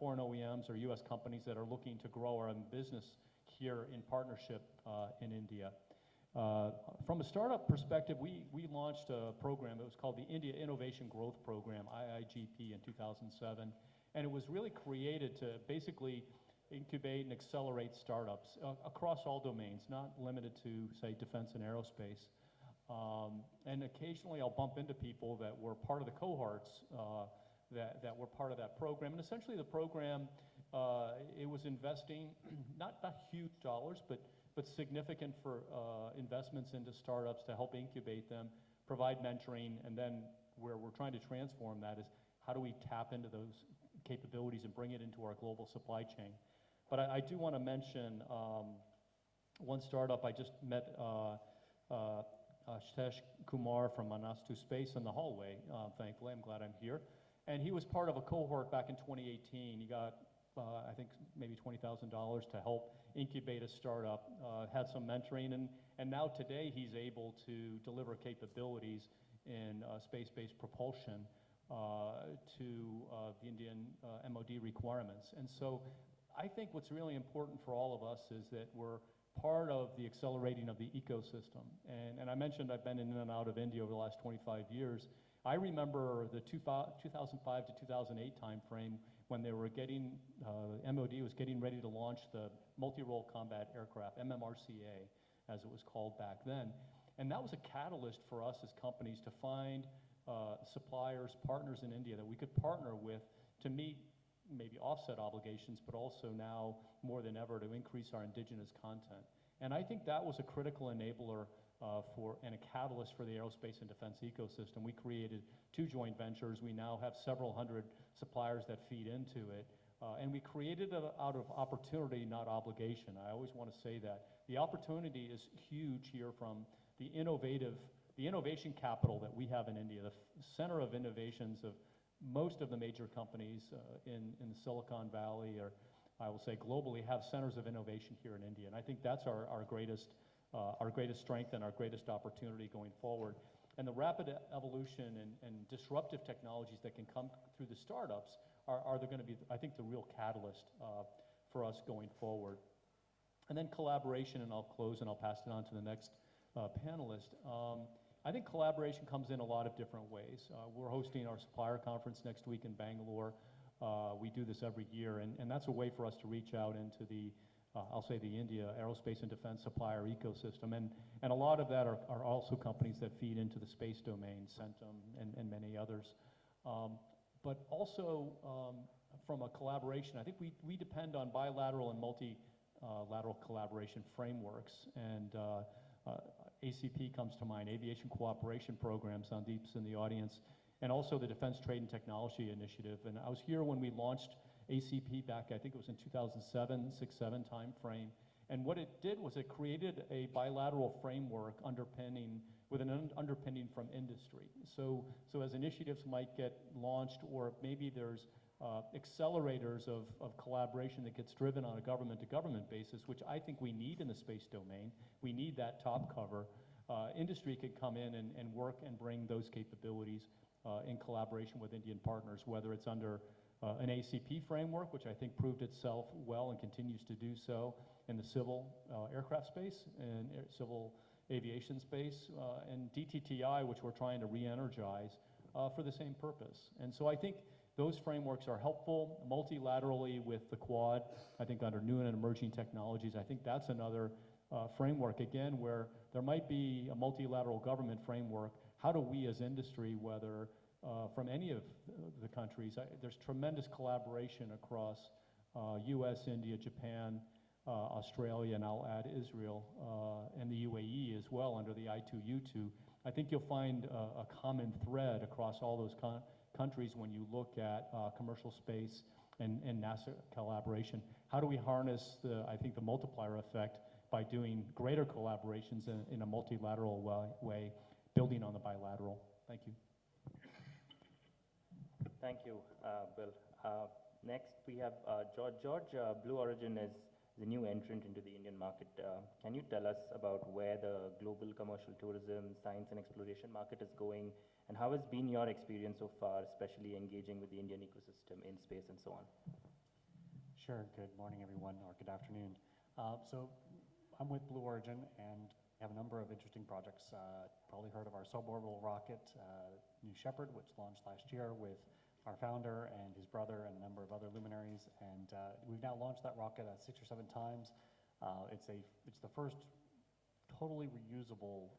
foreign OEMs or U.S. companies that are looking to grow our own business here in partnership in India. From a startup perspective, we launched a program that was called the India Innovation Growth Program, IIGP, in 2007, and it was really created to basically incubate and accelerate startups across all domains, not limited to, say, defense and aerospace. And occasionally I'll bump into people that were part of the cohorts that were part of that program. And essentially the program, it was investing not huge dollars, but but significant for investments into startups to help incubate them, provide mentoring, and then where we're trying to transform that is how do we tap into those capabilities and bring it into our global supply chain. But I do want to mention one startup. I just met Shtesh Kumar from Manastu Space in the hallway, thankfully. I'm glad I'm here. And he was part of a cohort back in 2018. He got, I think, maybe $20,000 to help incubate a startup, had some mentoring, and now today he's able to deliver capabilities in space-based propulsion to the Indian MOD requirements. And so I think what's really important for all of us is that we're part of the accelerating of the ecosystem. And I mentioned I've been in and out of India over the last 25 years. I remember the 2005 to 2008 timeframe when they were getting, MOD was getting ready to launch the multi-role combat aircraft, MMRCA, as it was called back then. And that was a catalyst for us as companies to find suppliers, partners in India that we could partner with to meet maybe offset obligations, but also now more than ever to increase our indigenous content. And I think that was a critical enabler and a catalyst for the aerospace and defense ecosystem. We created 2 joint ventures. We now have several hundred suppliers that feed into it. And we created it out of opportunity, not obligation. I always want to say that. The opportunity is huge here from the innovation capital that we have in India, the center of innovations of most of the major companies in the Silicon Valley, or I will say globally, have centers of innovation here in India. And I think that's our greatest strength and our greatest opportunity going forward. And the rapid evolution and disruptive technologies that can come through the startups are going to be, I think, the real catalyst for us going forward. And then collaboration, and I'll close and I'll pass it on to the next panelist. I think collaboration comes in a lot of different ways. We're hosting our supplier conference next week in Bangalore. We do this every year, and that's a way for us to reach out into the, I'll say the India aerospace and defense supplier ecosystem. And a lot of that are also companies that feed into the space domain, Centum and many others. But also from a collaboration, I think we depend on bilateral and multilateral collaboration frameworks. And ACP comes to mind, Aviation Cooperation Program, Sandeep's in the audience, and also the Defense Trade and Technology Initiative. And I was here when we launched ACP back, I think it was in 2007, 6-7 time frame. And what it did was it created a bilateral framework with an underpinning from industry. So as initiatives might get launched, or maybe there's accelerators of collaboration that gets driven on a government-to-government basis, which I think we need in the space domain. We need that top cover. Industry could come in and work and bring those capabilities in collaboration with Indian partners, whether it's under an ACP framework, which I think proved itself well and continues to do so in the civil aircraft space and civil aviation space, and DTTI, which we're trying to re-energize for the same purpose. And so I think those frameworks are helpful multilaterally with the Quad. I think under new and emerging technologies, I think that's another framework, again, where there might be a multilateral government framework. How do we as industry, whether from any of the countries, there's tremendous collaboration across U.S., India, Japan, Australia, and I'll add Israel, and the UAE as well under the I2U2. I think you'll find a common thread across all those countries when you look at commercial space and NASA collaboration. How do we harness I think the multiplier effect by doing greater collaborations in a multilateral way, building on the bilateral? Thank you. Thank you, Bill. Next, we have George. George, Blue Origin is the new entrant into the Indian market. Can you tell us about where the global commercial tourism, science and exploration market is going, and how has been your experience so far, especially engaging with the Indian ecosystem in space and so on? Sure. Good morning, everyone, or good afternoon. So I'm with Blue Origin, and we have a number of interesting projects. Probably heard of our suborbital rocket, New Shepard, which launched last year with our founder and his brother and a number of other luminaries. And we've now launched that rocket 6 or 7 times. It's the first totally reusable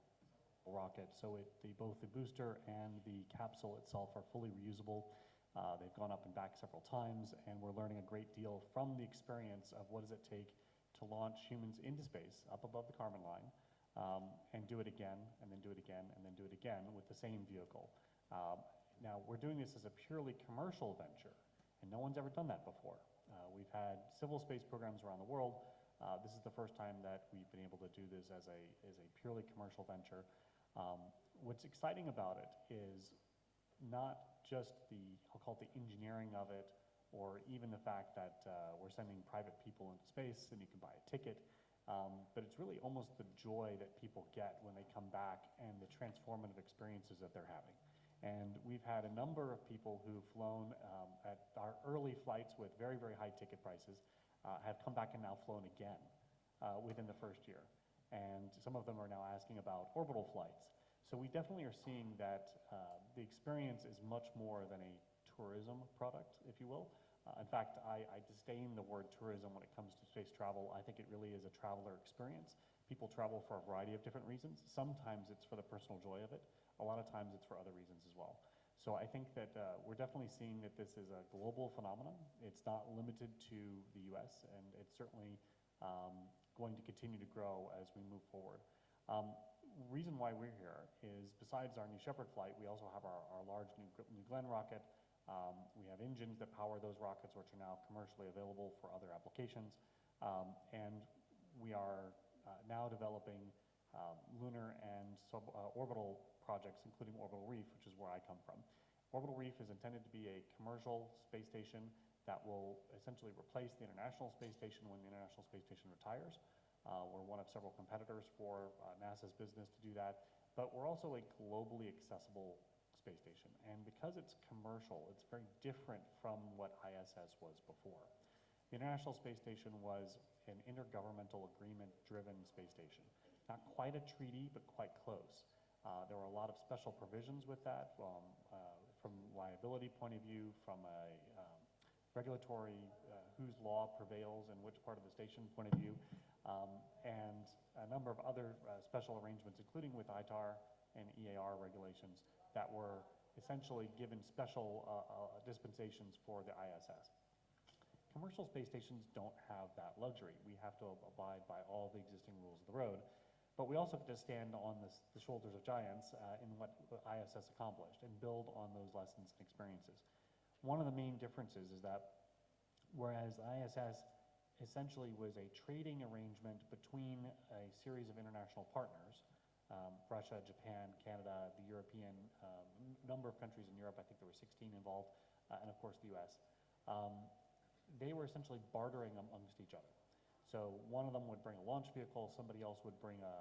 rocket. So both the booster and the capsule itself are fully reusable. They've gone up and back several times, and we're learning a great deal from the experience of what does it take to to launch humans into space up above the Kármán line, and do it again, and then do it again, and then do it again with the same vehicle. Now, we're doing this as a purely commercial venture, and no one's ever done that before. We've had civil space programs around the world. This is the first time that we've been able to do this as a purely commercial venture. What's exciting about it is not just I'll call it the engineering of it, or even the fact that we're sending private people into space and you can buy a ticket, but it's really almost the joy that people get when they come back and the transformative experiences that they're having. And we've had a number of people who've flown at our early flights with very, very high ticket prices, have come back and now flown again within the first year. And some of them are now asking about orbital flights. So we definitely are seeing that the experience is much more than a tourism product, if you will. In fact, I disdain the word tourism when it comes to space travel. I think it really is a traveler experience. People travel for a variety of different reasons. Sometimes it's for the personal joy of it. A lot of times it's for other reasons as well. So I think that we're definitely seeing that this is a global phenomenon. It's not limited to the U.S., and it's certainly going to continue to grow as we move forward. Reason why we're here is, besides our New Shepard flight, we also have our large New Glenn rocket. We have engines that power those rockets, which are now commercially available for other applications. And we are now developing lunar and suborbital projects, including Orbital Reef, which is where I come from. Orbital Reef is intended to be a commercial space station that will essentially replace the International Space Station when the International Space Station retires. We're one of several competitors for NASA's business to do that, but we're also a globally accessible space station. And because it's commercial, it's very different from what ISS was before. The International Space Station was an intergovernmental agreement-driven space station. Not quite a treaty, but quite close. There were a lot of special provisions with that from liability point of view, from a regulatory whose law prevails in which part of the station point of view, and a number of other special arrangements, including with ITAR and EAR regulations, that were essentially given special dispensations for the ISS. Commercial space stations don't have that luxury. We have to abide by all the existing rules of the road, but we also have to stand on the shoulders of giants in what ISS accomplished and build on those lessons and experiences. One of the main differences is that whereas ISS essentially was a trading arrangement between a series of international partners, Russia, Japan, Canada, the European, number of countries in Europe, I think there were 16 involved, and of course the US, they were essentially bartering amongst each other. So one of them would bring a launch vehicle, somebody else would bring a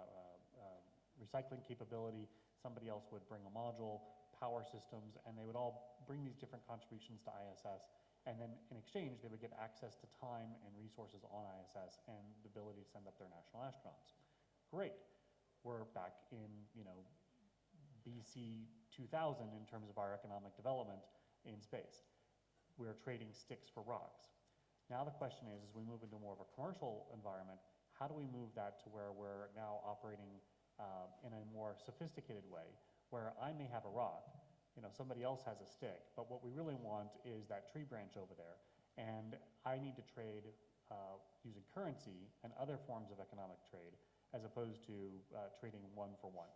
recycling capability, somebody else would bring a module, power systems, and they would all bring these different contributions to ISS. And then in exchange, they would get access to time and resources on ISS and the ability to send up their national astronauts. Great. We're back in, BC 2000 in terms of our economic development in space. We're trading sticks for rocks. Now the question is, as we move into more of a commercial environment, how do we move that to where we're now operating in a more sophisticated way, where I may have a rock, somebody else has a stick, but what we really want is that tree branch over there, and I need to trade using currency and other forms of economic trade, as opposed to trading one for one.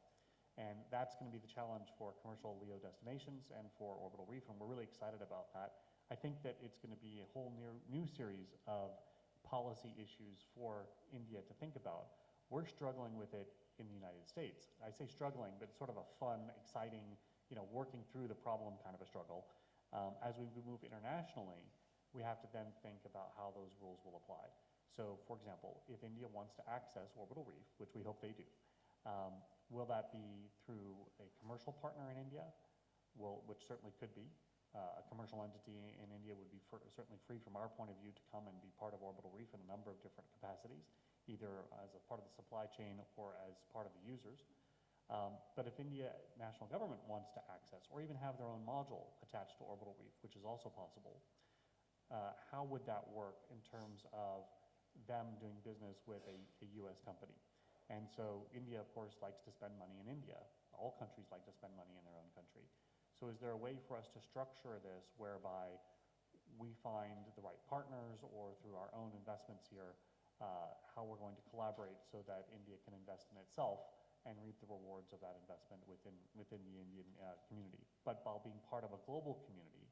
And that's going to be the challenge for commercial LEO destinations and for Orbital Reef, and we're really excited about that. I think that it's going to be a whole new series of policy issues for India to think about. We're struggling with it in the United States. I say struggling, but it's sort of a fun, exciting, working through the problem kind of a struggle. As we move internationally, we have to then think about how those rules will apply. So, for example, if India wants to access Orbital Reef, which we hope they do, will that be through a commercial partner in India? Which certainly could be. A commercial entity in India would be certainly free from our point of view to come and be part of Orbital Reef in a number of different capacities, either as a part of the supply chain or as part of the users. But if India national government wants to access or even have their own module attached to Orbital Reef, which is also possible, how would that work in terms of them doing business with a US company? And so India, of course, likes to spend money in India. All countries like to spend money in their own country. So is there a way for us to structure this whereby we find the right partners, or through our own investments here, how we're going to collaborate so that India can invest in itself and reap the rewards of that investment within the Indian community, but while being part of a global community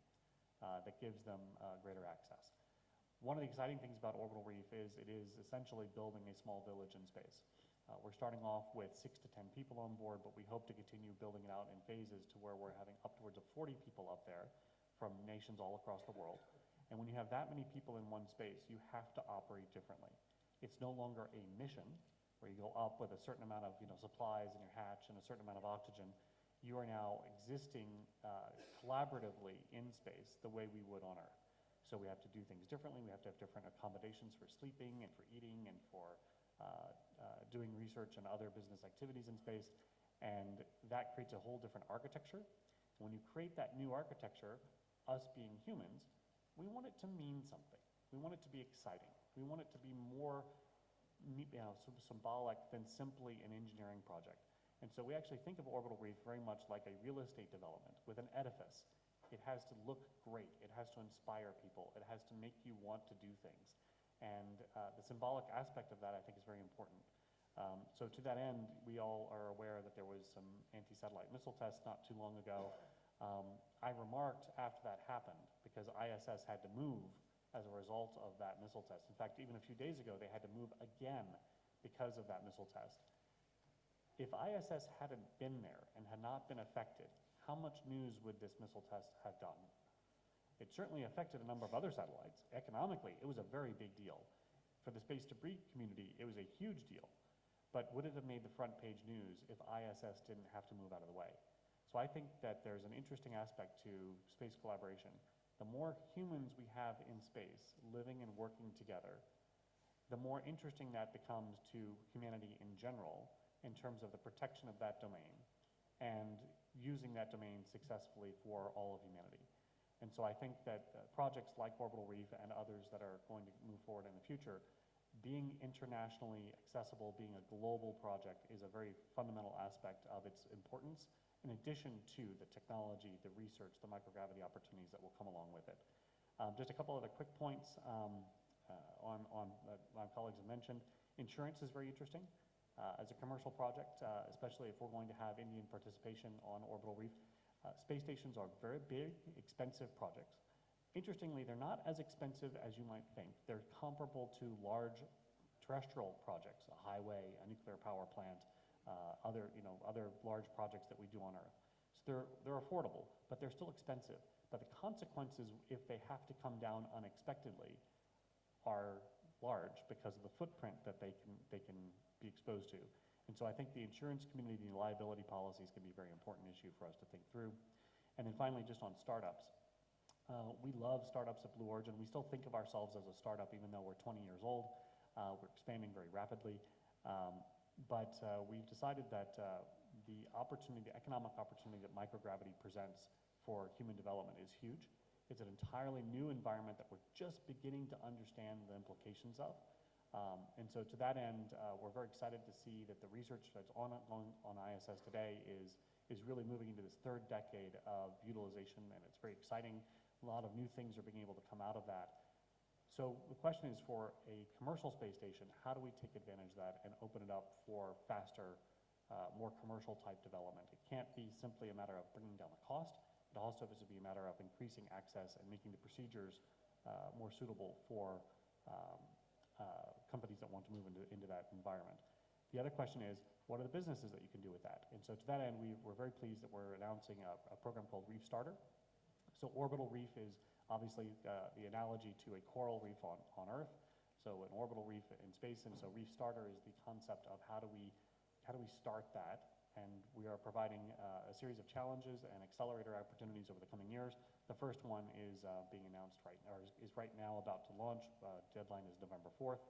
that gives them greater access. One of the exciting things about Orbital Reef is it is essentially building a small village in space. We're starting off with 6 to 10 people on board, but we hope to continue building it out in phases to where we're having upwards of 40 people up there from nations all across the world. And when you have that many people in one space, you have to operate differently. It's no longer a mission where you go up with a certain amount of supplies in your hatch and a certain amount of oxygen. You are now existing collaboratively in space the way we would on Earth. So we have to do things differently. We have to have different accommodations for sleeping and for eating and for doing research and other business activities in space. And that creates a whole different architecture. When you create that new architecture, us being humans, we want it to mean something. We want it to be exciting. We want it to be more symbolic than simply an engineering project. And so we actually think of Orbital Reef very much like a real estate development with an edifice. It has to look great. It has to inspire people. It has to make you want to do things. And the symbolic aspect of that, I think, is very important. So to that end, we all are aware that there was some anti-satellite missile tests not too long ago. I remarked after that happened, because ISS had to move as a result of that missile test. In fact, even a few days ago, they had to move again because of that missile test. If ISS hadn't been there and had not been affected, how much news would this missile test have done? It certainly affected a number of other satellites. Economically, it was a very big deal. For the space debris community, it was a huge deal. But would it have made the front page news if ISS didn't have to move out of the way? So I think that there's an interesting aspect to space collaboration. The more humans we have in space, living and working together, the more interesting that becomes to humanity in general in terms of the protection of that domain and using that domain successfully for all of humanity. And so I think that projects like Orbital Reef and others that are going to move forward in the future, being internationally accessible, being a global project is a very fundamental aspect of its importance, in addition to the technology, the research, the microgravity opportunities that will come along with it. Just a couple other quick points on my colleagues have mentioned. Insurance is very interesting. As a commercial project, especially if we're going to have Indian participation on Orbital Reef, space stations are very big, expensive projects. Interestingly, they're not as expensive as you might think. They're comparable to large terrestrial projects, a highway, a nuclear power plant, other large projects that we do on Earth. So they're affordable, but they're still expensive. But the consequences, if they have to come down unexpectedly, are large because of the footprint that they can be exposed to. And so I think the insurance community and liability policies can be a very important issue for us to think through. And then finally, just on startups. We love startups at Blue Origin. We still think of ourselves as a startup even though we're 20 years old. We're expanding very rapidly. But we've decided that the economic opportunity that microgravity presents for human development is huge. It's an entirely new environment that we're just beginning to understand the implications of. And so to that end, we're very excited to see that the research that's on ISS today is really moving into this third decade of utilization, and it's very exciting. A lot of new things are being able to come out of that. So the question is, for a commercial space station, how do we take advantage of that and open it up for faster, more commercial type development? It can't be simply a matter of bringing down the cost. It also has to be a matter of increasing access and making the procedures more suitable for companies that want to move into that environment. The other question is, what are the businesses that you can do with that? And so to that end, we're very pleased that we're announcing a program called Reef Starter. So Orbital Reef is obviously the analogy to a coral reef on Earth. So an orbital reef in space, and so Reef Starter is the concept of how do we start that? And we are providing a series of challenges and accelerator opportunities over the coming years. The first one is being announced is right now about to launch. Deadline is November 4th.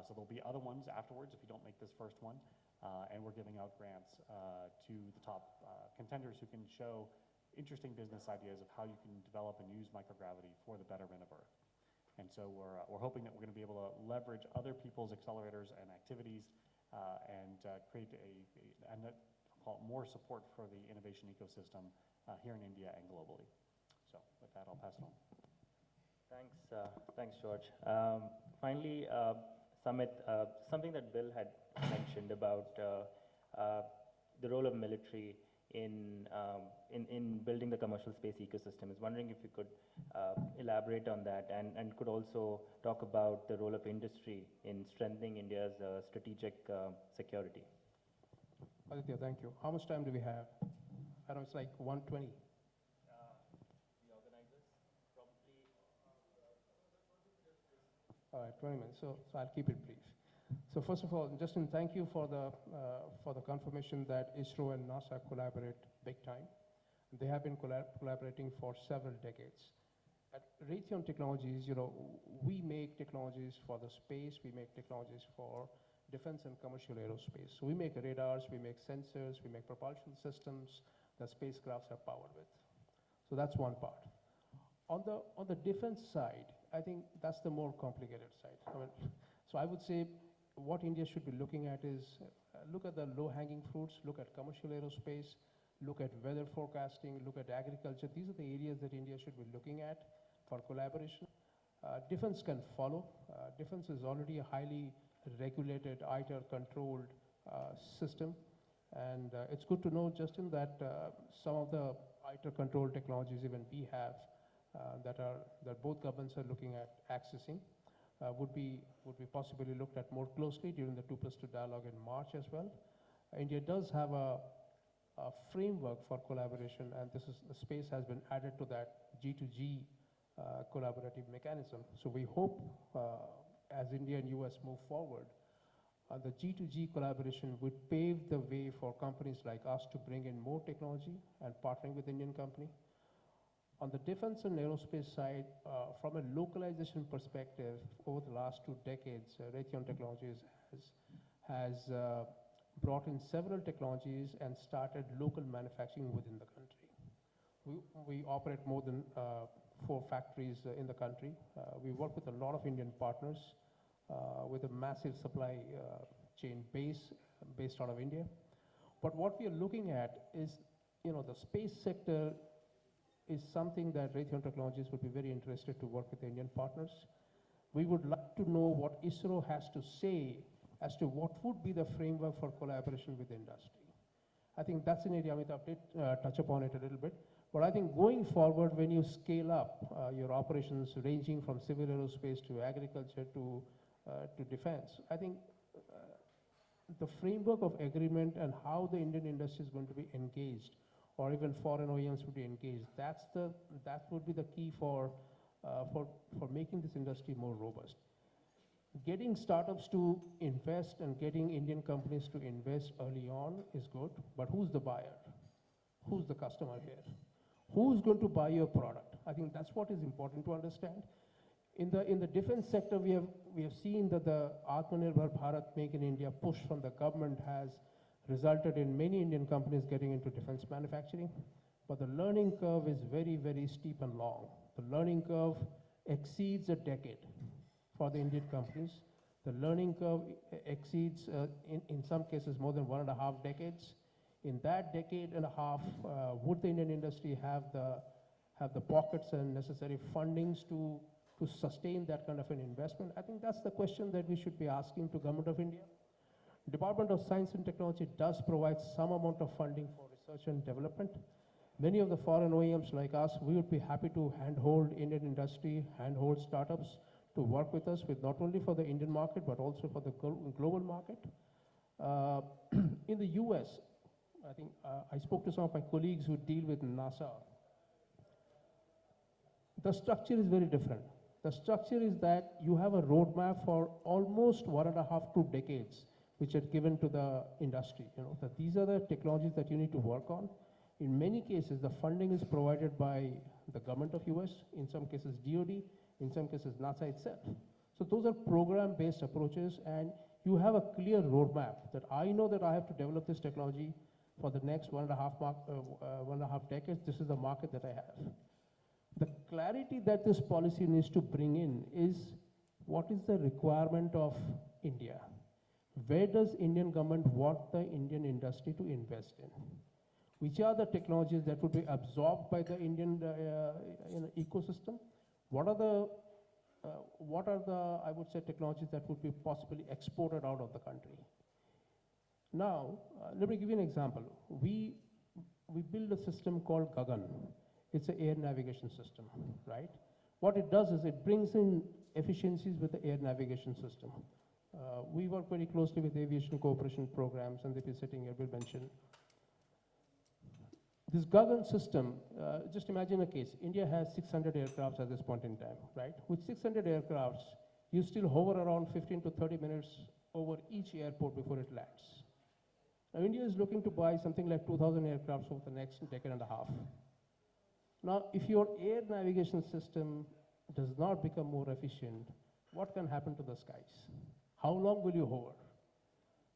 So there'll be other ones afterwards if you don't make this first one. And we're giving out grants to the top contenders who can show interesting business ideas of how you can develop and use microgravity for the betterment of Earth. And so we're hoping that we're going to be able to leverage other people's accelerators and activities and create more support for the innovation ecosystem here in India and globally. So with that, I'll pass it on. Thanks, George. Finally, Samit, something that Bill had mentioned about the role of military in building the commercial space ecosystem. I was wondering if you could elaborate on that and could also talk about the role of industry in strengthening India's strategic security. Aditya, thank you. How much time do we have? I know it's like 1:20. The organizers probably. All right, 20 minutes. So I'll keep it brief. So first of all, Justin, thank you for the confirmation that ISRO and NASA collaborate big time. They have been collaborating for several decades. At Raytheon Technologies, we make technologies for the space, we make technologies for defense and commercial aerospace. So we make radars, we make sensors, we make propulsion systems that spacecrafts are powered with. So that's one part. On the defense side, I think that's the more complicated side. So I would say what India should be looking at is look at the low-hanging fruits, look at commercial aerospace, look at weather forecasting, look at agriculture. These are the areas that India should be looking at for collaboration. Defense can follow. Defense is already a highly regulated, ITAR-controlled system. And it's good to know, Justin, that some of the ITAR-controlled technologies even we have that both governments are looking at accessing would be possibly looked at more closely during the 2+2 dialogue in March as well. India does have a framework for collaboration, and the space has been added to that G2G collaborative mechanism. So we hope as India and US move forward, the G2G collaboration would pave the way for companies like us to bring in more technology and partnering with Indian company. On the defense and aerospace side, from a localization perspective, over the last 2 decades, Raytheon Technologies has brought in several technologies and started local manufacturing within the country. We operate more than 4 factories in the country. We work with a lot of Indian partners with a massive supply chain based out of India. But what we are looking at is, the space sector is something that Raytheon Technologies would be very interested to work with the Indian partners. We would like to know what ISRO has to say as to what would be the framework for collaboration with the industry. I think that's an area Amitabh did touch upon it a little bit. But I think going forward, when you scale up your operations ranging from civil aerospace to agriculture to defense, I think the framework of agreement and how the Indian industry is going to be engaged, or even foreign OEMs would be engaged, that would be the key for making this industry more robust. Getting startups to invest and getting Indian companies to invest early on is good, but who's the buyer? Who's the customer here? Who's going to buy your product? I think that's what is important to understand. In the defense sector, we have seen that the Atmanirbhar Bharat Make in India push from the government has resulted in many Indian companies getting into defense manufacturing. But the learning curve is very, very steep and long. The learning curve exceeds a decade for the Indian companies. The learning curve exceeds, in some cases, more than 1.5 decades. In that decade and a half, would the Indian industry have the pockets and necessary fundings to sustain that kind of an investment? I think that's the question that we should be asking to Government of India. Department of Science and Technology does provide some amount of funding for research and development. Many of the foreign OEMs like us, we would be happy to handhold Indian industry, handhold startups to work with us, with not only for the Indian market, but also for the global market. In the US, I think I spoke to some of my colleagues who deal with NASA. The structure is very different. The structure is that you have a roadmap for almost 1.5 to 2 decades, which are given to the industry. That these are the technologies that you need to work on. In many cases, the funding is provided by the government of US, in some cases DoD, in some cases NASA itself. So those are program-based approaches, and you have a clear roadmap that I know that I have to develop this technology for the next 1.5 decades. This is the market that I have. The clarity that this policy needs to bring in is what is the requirement of India? Where does Indian government want the Indian industry to invest in? Which are the technologies that would be absorbed by the Indian ecosystem? What are the what are the, I would say, technologies that would be possibly exported out of the country. Now, let me give you an example. We build a system called Gagan. It's an air navigation system, right? What it does is it brings in efficiencies with the air navigation system. We work very closely with aviation cooperation programs, and they'll be sitting here, will mention. This Gagan system, just imagine a case. India has 600 aircrafts at this point in time, right? With 600 aircrafts, you still hover around 15 to 30 minutes over each airport before it lands. Now, India is looking to buy something like 2,000 aircrafts over the next decade and a half. Now, if your air navigation system does not become more efficient, what can happen to the skies? How long will you hover?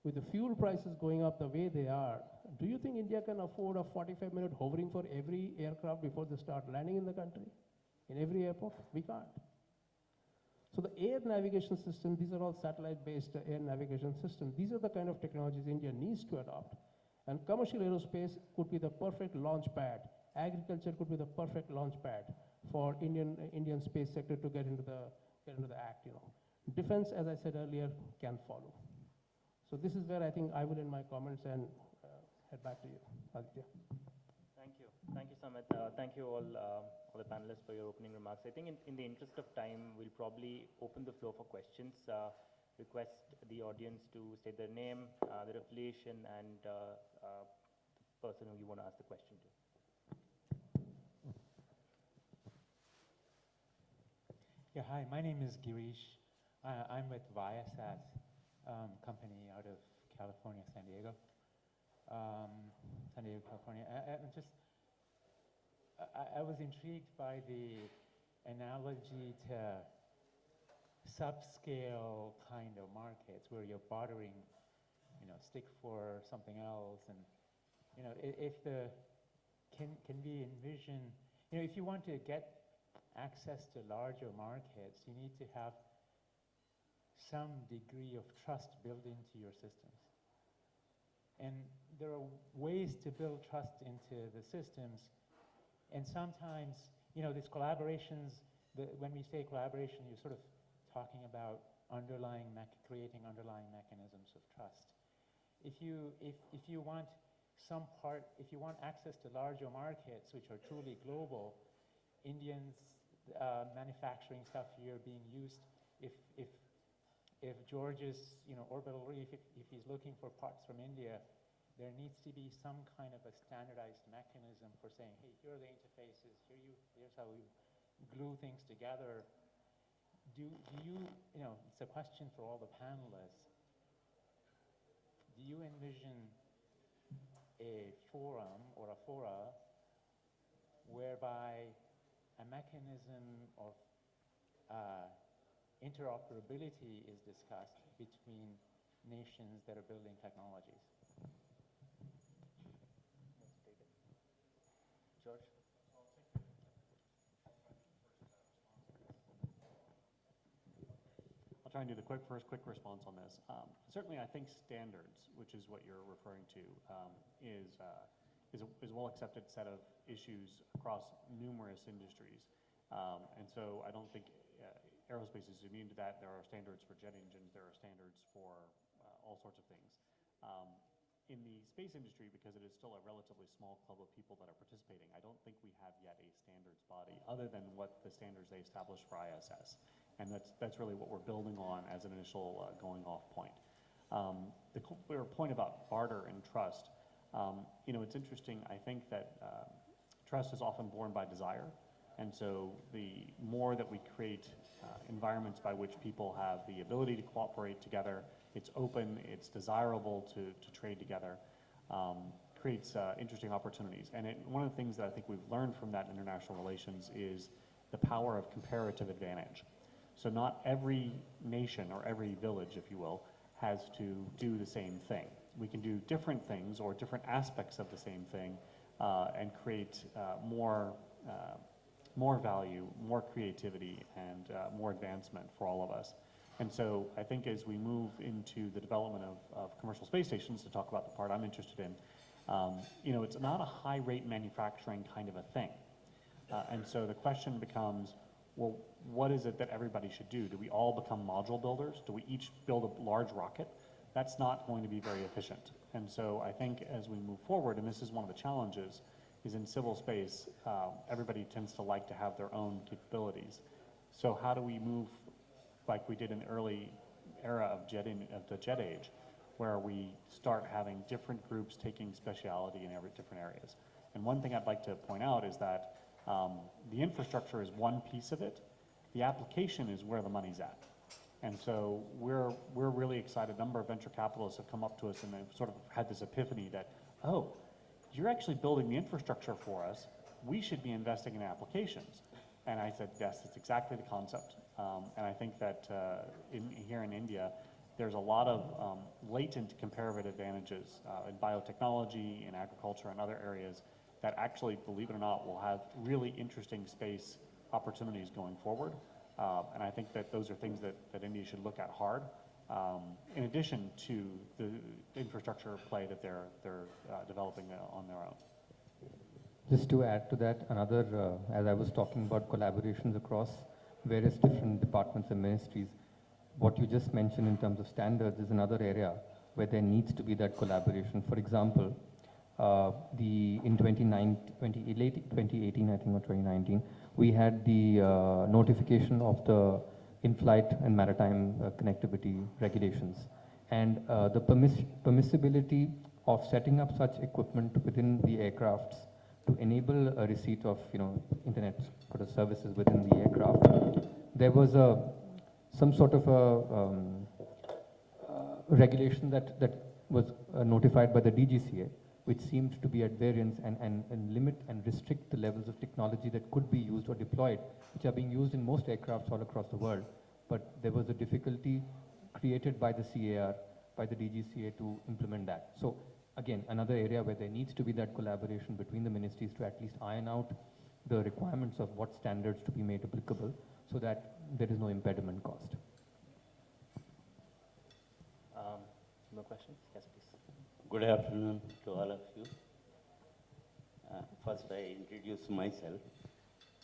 With the fuel prices going up the way they are, do you think India can afford a 45-minute hovering for every aircraft before they start landing in the country? In every airport? We can't. So the air navigation system, these are all satellite-based air navigation systems. These are the kind of technologies India needs to adopt. And commercial aerospace could be the perfect launch pad. Agriculture could be the perfect launch pad for Indian space sector to get into the act. Defense, as I said earlier, can follow. So this is where I think I will end my comments and head back to you, Aditya. Thank you. Thank you, Samit. Thank you all the panelists for your opening remarks. I think in the interest of time, we'll probably open the floor for questions. Request the audience to state their name, their affiliation, and the person who you want to ask the question to. Yeah, hi, my name is Girish. I'm with Viasat company out of California, San Diego, California. I was intrigued by the analogy to subscale kind of markets where you're bartering, stick for something else, and can we envision, if you want to get access to larger markets, you need to have some degree of trust built into your systems. And there are ways to build trust into the systems, and sometimes, these collaborations, when we say collaboration, you're sort of talking about creating underlying mechanisms of trust. If you want access to larger markets, which are truly global, Indians manufacturing stuff here being used, if George's, Orbital Reef, if he's looking for parts from India, there needs to be some kind of a standardized mechanism for saying, hey, here are the interfaces, here's how we glue things together. Do you, it's a question for all the panelists. Do you envision a forum or a fora whereby a mechanism of interoperability is discussed between nations that are building technologies? George? I'll try and do the quick response on this. Certainly, I think standards, which is what you're referring to, is a well-accepted set of issues across numerous industries. And so I don't think aerospace is immune to that. There are standards for jet engines. There are standards for all sorts of things. In the space industry, because it is still a relatively small club of people that are participating, I don't think we have yet a standards body other than what the standards they established for ISS. And that's really what we're building on as an initial going off point. The point about barter and trust, it's interesting. I think that trust is often born by desire. And so the more that we create environments by which people have the ability to cooperate together, it's open, it's desirable to trade together, creates interesting opportunities. And one of the things that I think we've learned from that international relations is the power of comparative advantage. So not every nation or every village, if you will, has to do the same thing. We can do different things or different aspects of the same thing and create more value, more creativity, and more advancement for all of us. And so I think as we move into the development of commercial space stations, to talk about the part I'm interested in, it's not a high rate manufacturing kind of a thing. And so the question becomes, well, what is it that everybody should do? Do we all become module builders? Do we each build a large rocket? That's not going to be very efficient. And so I think as we move forward, and this is one of the challenges, is in civil space, everybody tends to like to have their own capabilities. So how do we move like we did in the early era of the jet age, where we start having different groups taking speciality in different areas? And one thing I'd like to point out is that the infrastructure is one piece of it. The application is where the money's at. And so we're really excited. A number of venture capitalists have come up to us and they've sort of had this epiphany that, oh, you're actually building the infrastructure for us. We should be investing in applications. And I said, yes, that's exactly the concept. And I think that here in India, there's a lot of latent comparative advantages in biotechnology, in agriculture, and other areas that actually, believe it or not, will have really interesting space opportunities going forward. And I think that those are things that India should look at hard, in addition to the infrastructure play that they're developing on their own. Just to add to that, another, as I was talking about collaborations across various different departments and ministries, what you just mentioned in terms of standards is another area where there needs to be that collaboration. For example, in 2018, I think, or 2019, we had the notification of the in-flight and maritime connectivity regulations. And the permissibility of setting up such equipment within the aircrafts to enable a receipt of, internet sort of services within the aircraft. There was some sort of a regulation that was notified by the DGCA, which seemed to be at variance and limit and restrict the levels of technology that could be used or deployed, which are being used in most aircrafts all across the world. But there was a difficulty created by the CAR, by the DGCA to implement that. So again, another area where there needs to be that collaboration between the ministries to at least iron out the requirements of what standards to be made applicable so that there is no impediment caused. No questions? Yes, please. Good afternoon to all of you. First, I introduce myself.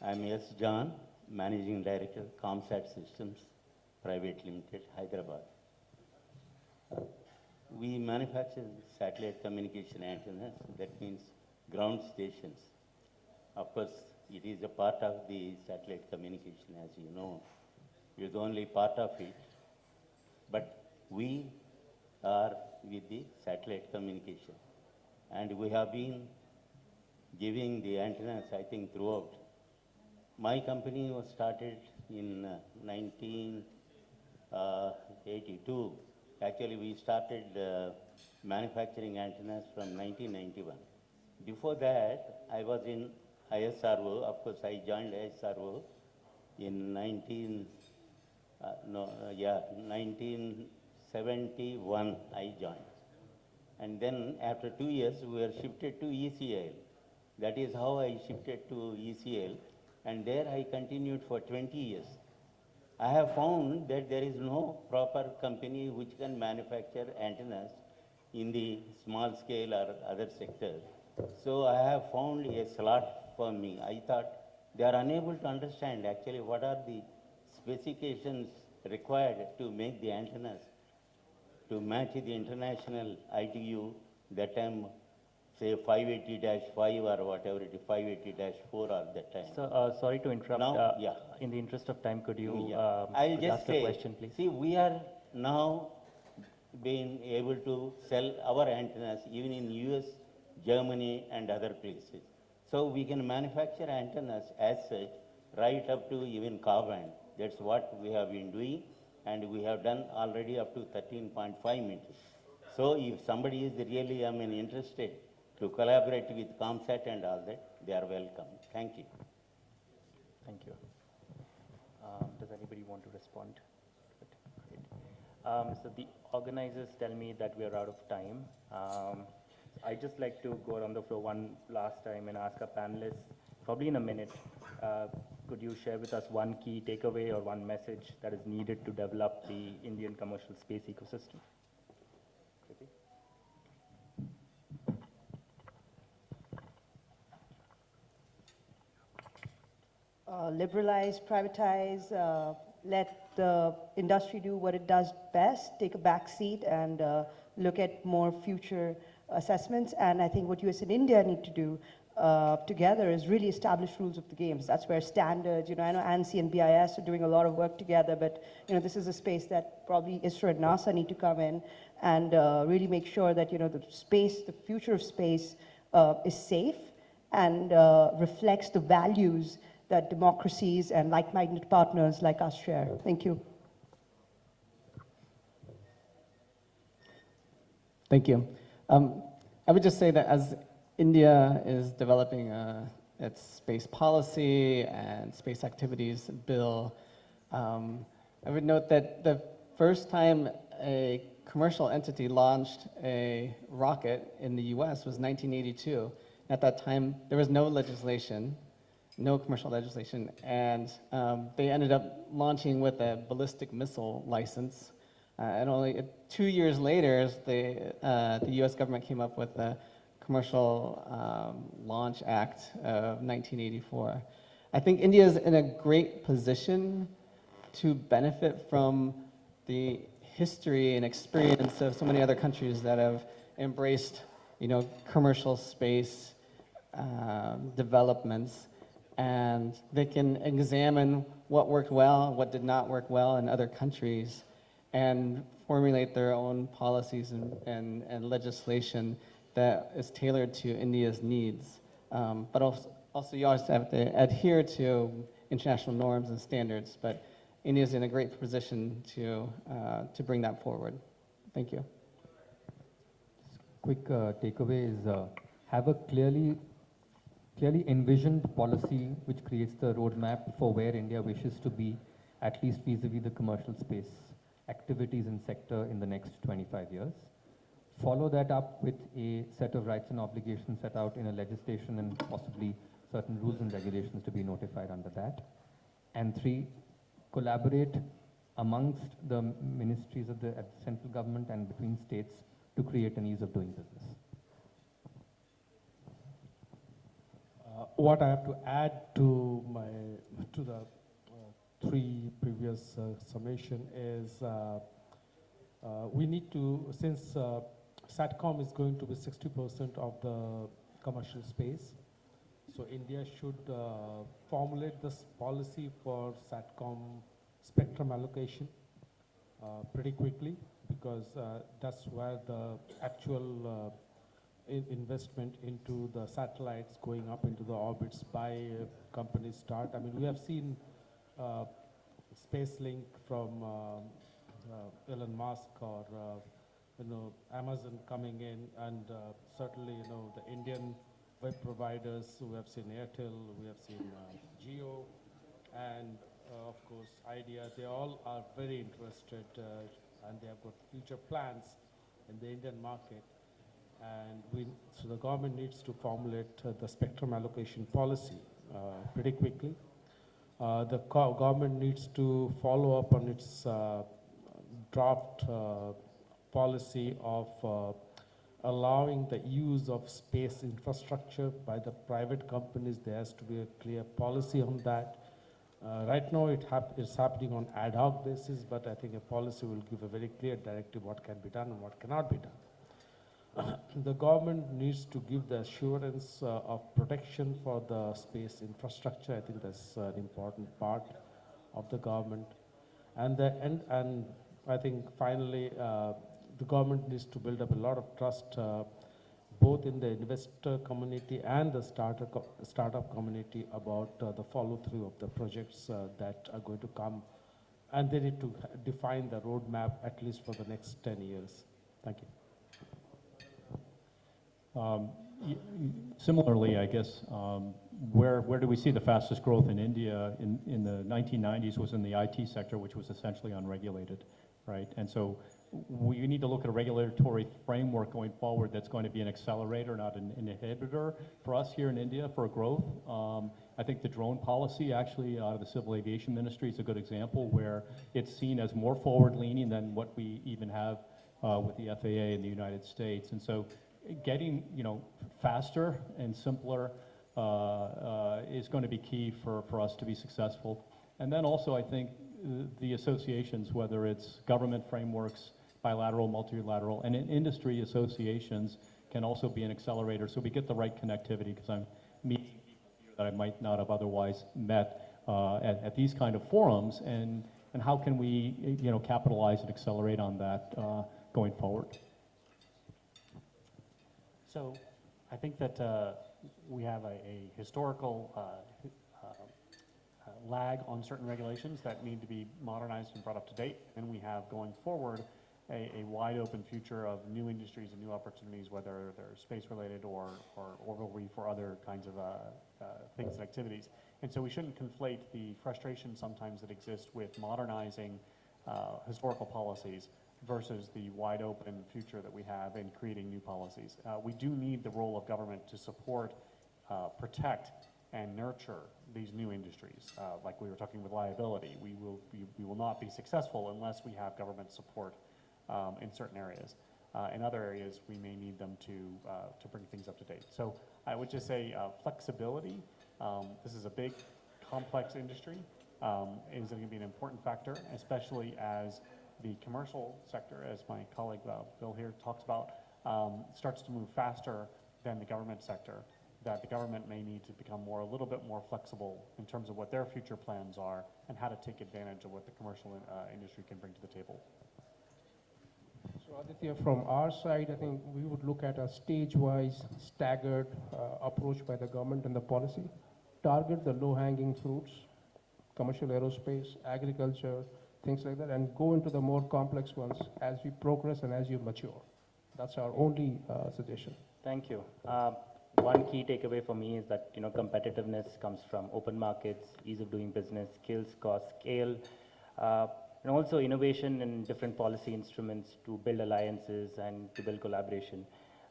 I'm S. John, Managing Director, Comsat Systems Private Limited, Hyderabad. We manufacture satellite communication antennas, that means ground stations. Of course, it is a part of the satellite communication, as you know. It is only part of it. But we are with the satellite communication. And we have been giving the antennas, I think, throughout. My company was started in 1982. Actually, we started manufacturing antennas from 1991. Before that, I was in ISRO. Of course, I joined ISRO in 1971, I joined. And then after 2 years, we were shifted to ECL. That is how I shifted to ECL. And there I continued for 20 years. I have found that there is no proper company which can manufacture antennas in the small scale or other sectors. So I have found a slot for me. I thought they are unable to understand actually what are the specifications required to make the antennas to match the international ITU, that time, say 580-5 or whatever it is, 580-4 or that time. So, sorry to interrupt. Now, yeah. In the interest of time, could you I'll just ask say, a question, please? see, we are now being able to sell our antennas even in US, Germany, and other places. So we can manufacture antennas as such, right up to even K-band. That's what we have been doing, and we have done already up to 13.5 meters. So if somebody is really, interested to collaborate with ComSat and all that, they are welcome. Thank you. Thank you. Does anybody want to respond? Great. So the organizers tell me that we are out of time. I'd just like to go around the floor one last time and ask our panelists, probably in a minute, could you share with us one key takeaway or one message that is needed to develop the Indian commercial space ecosystem? Kriti? liberalize, privatize, let the industry do what it does best, take a back seat and look at more future assessments. And I think what US and India need to do together is really establish rules of the games. That's where standards, I know ANSI and BIS are doing a lot of work together, but this is a space that probably ISRO and NASA need to come in and really make sure that the space, the future of space is safe and reflects the values that democracies and like-minded partners like us share. Thank you. Thank you. I would just say that as India is developing its space policy and space activities bill, I would note that the first time a commercial entity launched a rocket in the US was 1982. At that time, there was no legislation, no commercial legislation, and they ended up launching with a ballistic missile license. And only 2 years later, the US government came up with the Commercial Launch Act of 1984. I think India is in a great position to benefit from the history and experience of so many other countries that have embraced, commercial space developments, and they can examine what worked well, what did not work well in other countries, and formulate their own policies and legislation that is tailored to India's needs. But also you always have to adhere to international norms and standards, but India's in a great position to bring that forward. Thank you. Quick takeaway is have a clearly envisioned policy which creates the roadmap for where India wishes to be, at least vis-a-vis the commercial space activities and sector in the next 25 years. Follow that up with a set of rights and obligations set out in a legislation and possibly certain rules and regulations to be notified under that. And 3, collaborate amongst the ministries at the central government and between states to create an ease of doing business. What I have to add to the 3 previous summation is we need to, since SATCOM is going to be 60% of the commercial space, so India should formulate this policy for SATCOM spectrum allocation pretty quickly, because that's where the actual investment into the satellites going up into the orbits by companies start. I mean, we have seen SpaceLink from Elon Musk or Amazon coming in, and certainly the Indian web providers. We have seen Airtel, we have seen Jio, and of course Idea. They all are very interested, and they have got future plans in the Indian market. And so the government needs to formulate the spectrum allocation policy pretty quickly. The government needs to follow up on its draft policy of allowing the use of space infrastructure by the private companies. There has to be a clear policy on that. Right now it's happening on ad hoc basis, but I think a policy will give a very clear directive what can be done and what cannot be done. The government needs to give the assurance of protection for the space infrastructure. I think that's an important part of the government. And I think finally, the government needs to build up a lot of trust, both in the investor community and the startup community about the follow-through of the projects that are going to come. And they need to define the roadmap at least for the next 10 years. Thank you. Similarly, I guess, where do we see the fastest growth in India in the 1990s was in the IT sector, which was essentially unregulated, right? And so we need to look at a regulatory framework going forward that's going to be an accelerator, not an inhibitor for us here in India for growth. I think the drone policy actually out of the Civil Aviation Ministry is a good example where it's seen as more forward-leaning than what we even have with the FAA in the United States. And so getting faster and simpler is going to be key for us to be successful. And then also, I think the associations, whether it's government frameworks, bilateral, multilateral, and industry associations can also be an accelerator, so we get the right connectivity, because I'm meeting people here that I might not have otherwise met at these kind of forums, and how can we, capitalize and accelerate on that going forward? So I think that we have a historical lag on certain regulations that need to be modernized and brought up to date, and we have going forward a wide open future of new industries and new opportunities, whether they're space related or orbital reef or other kinds of things and activities. And so we shouldn't conflate the frustration sometimes that exists with modernizing historical policies versus the wide open future that we have in creating new policies. We do need the role of government to support, protect, and nurture these new industries. Like we were talking with liability, we will not be successful unless we have government support in certain areas. In other areas, we may need them to bring things up to date. So I would just say flexibility. This is a big, complex industry. Is going to be an important factor, especially as the commercial sector, as my colleague Bill here talks about, starts to move faster than the government sector, that the government may need to become a little bit more flexible in terms of what their future plans are and how to take advantage of what the commercial industry can bring to the table. So Aditya, from our side, I think we would look at a stage-wise, staggered approach by the government and the policy, target the low-hanging fruits, commercial aerospace, agriculture, things like that, and go into the more complex ones as we progress and as you mature. That's our only suggestion. Thank you. One key takeaway for me is that competitiveness comes from open markets, ease of doing business, skills, cost, scale, and also innovation in different policy instruments to build alliances and to build collaboration,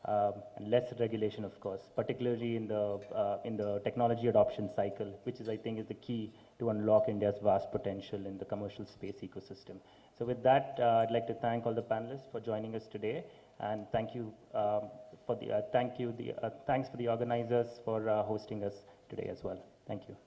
and less regulation, of course, particularly in the technology adoption cycle, which I think is the key to unlock India's vast potential in the commercial space ecosystem. So with that, I'd like to thank all the panelists for joining us today, and thanks for the organizers for hosting us today as well. Thank you.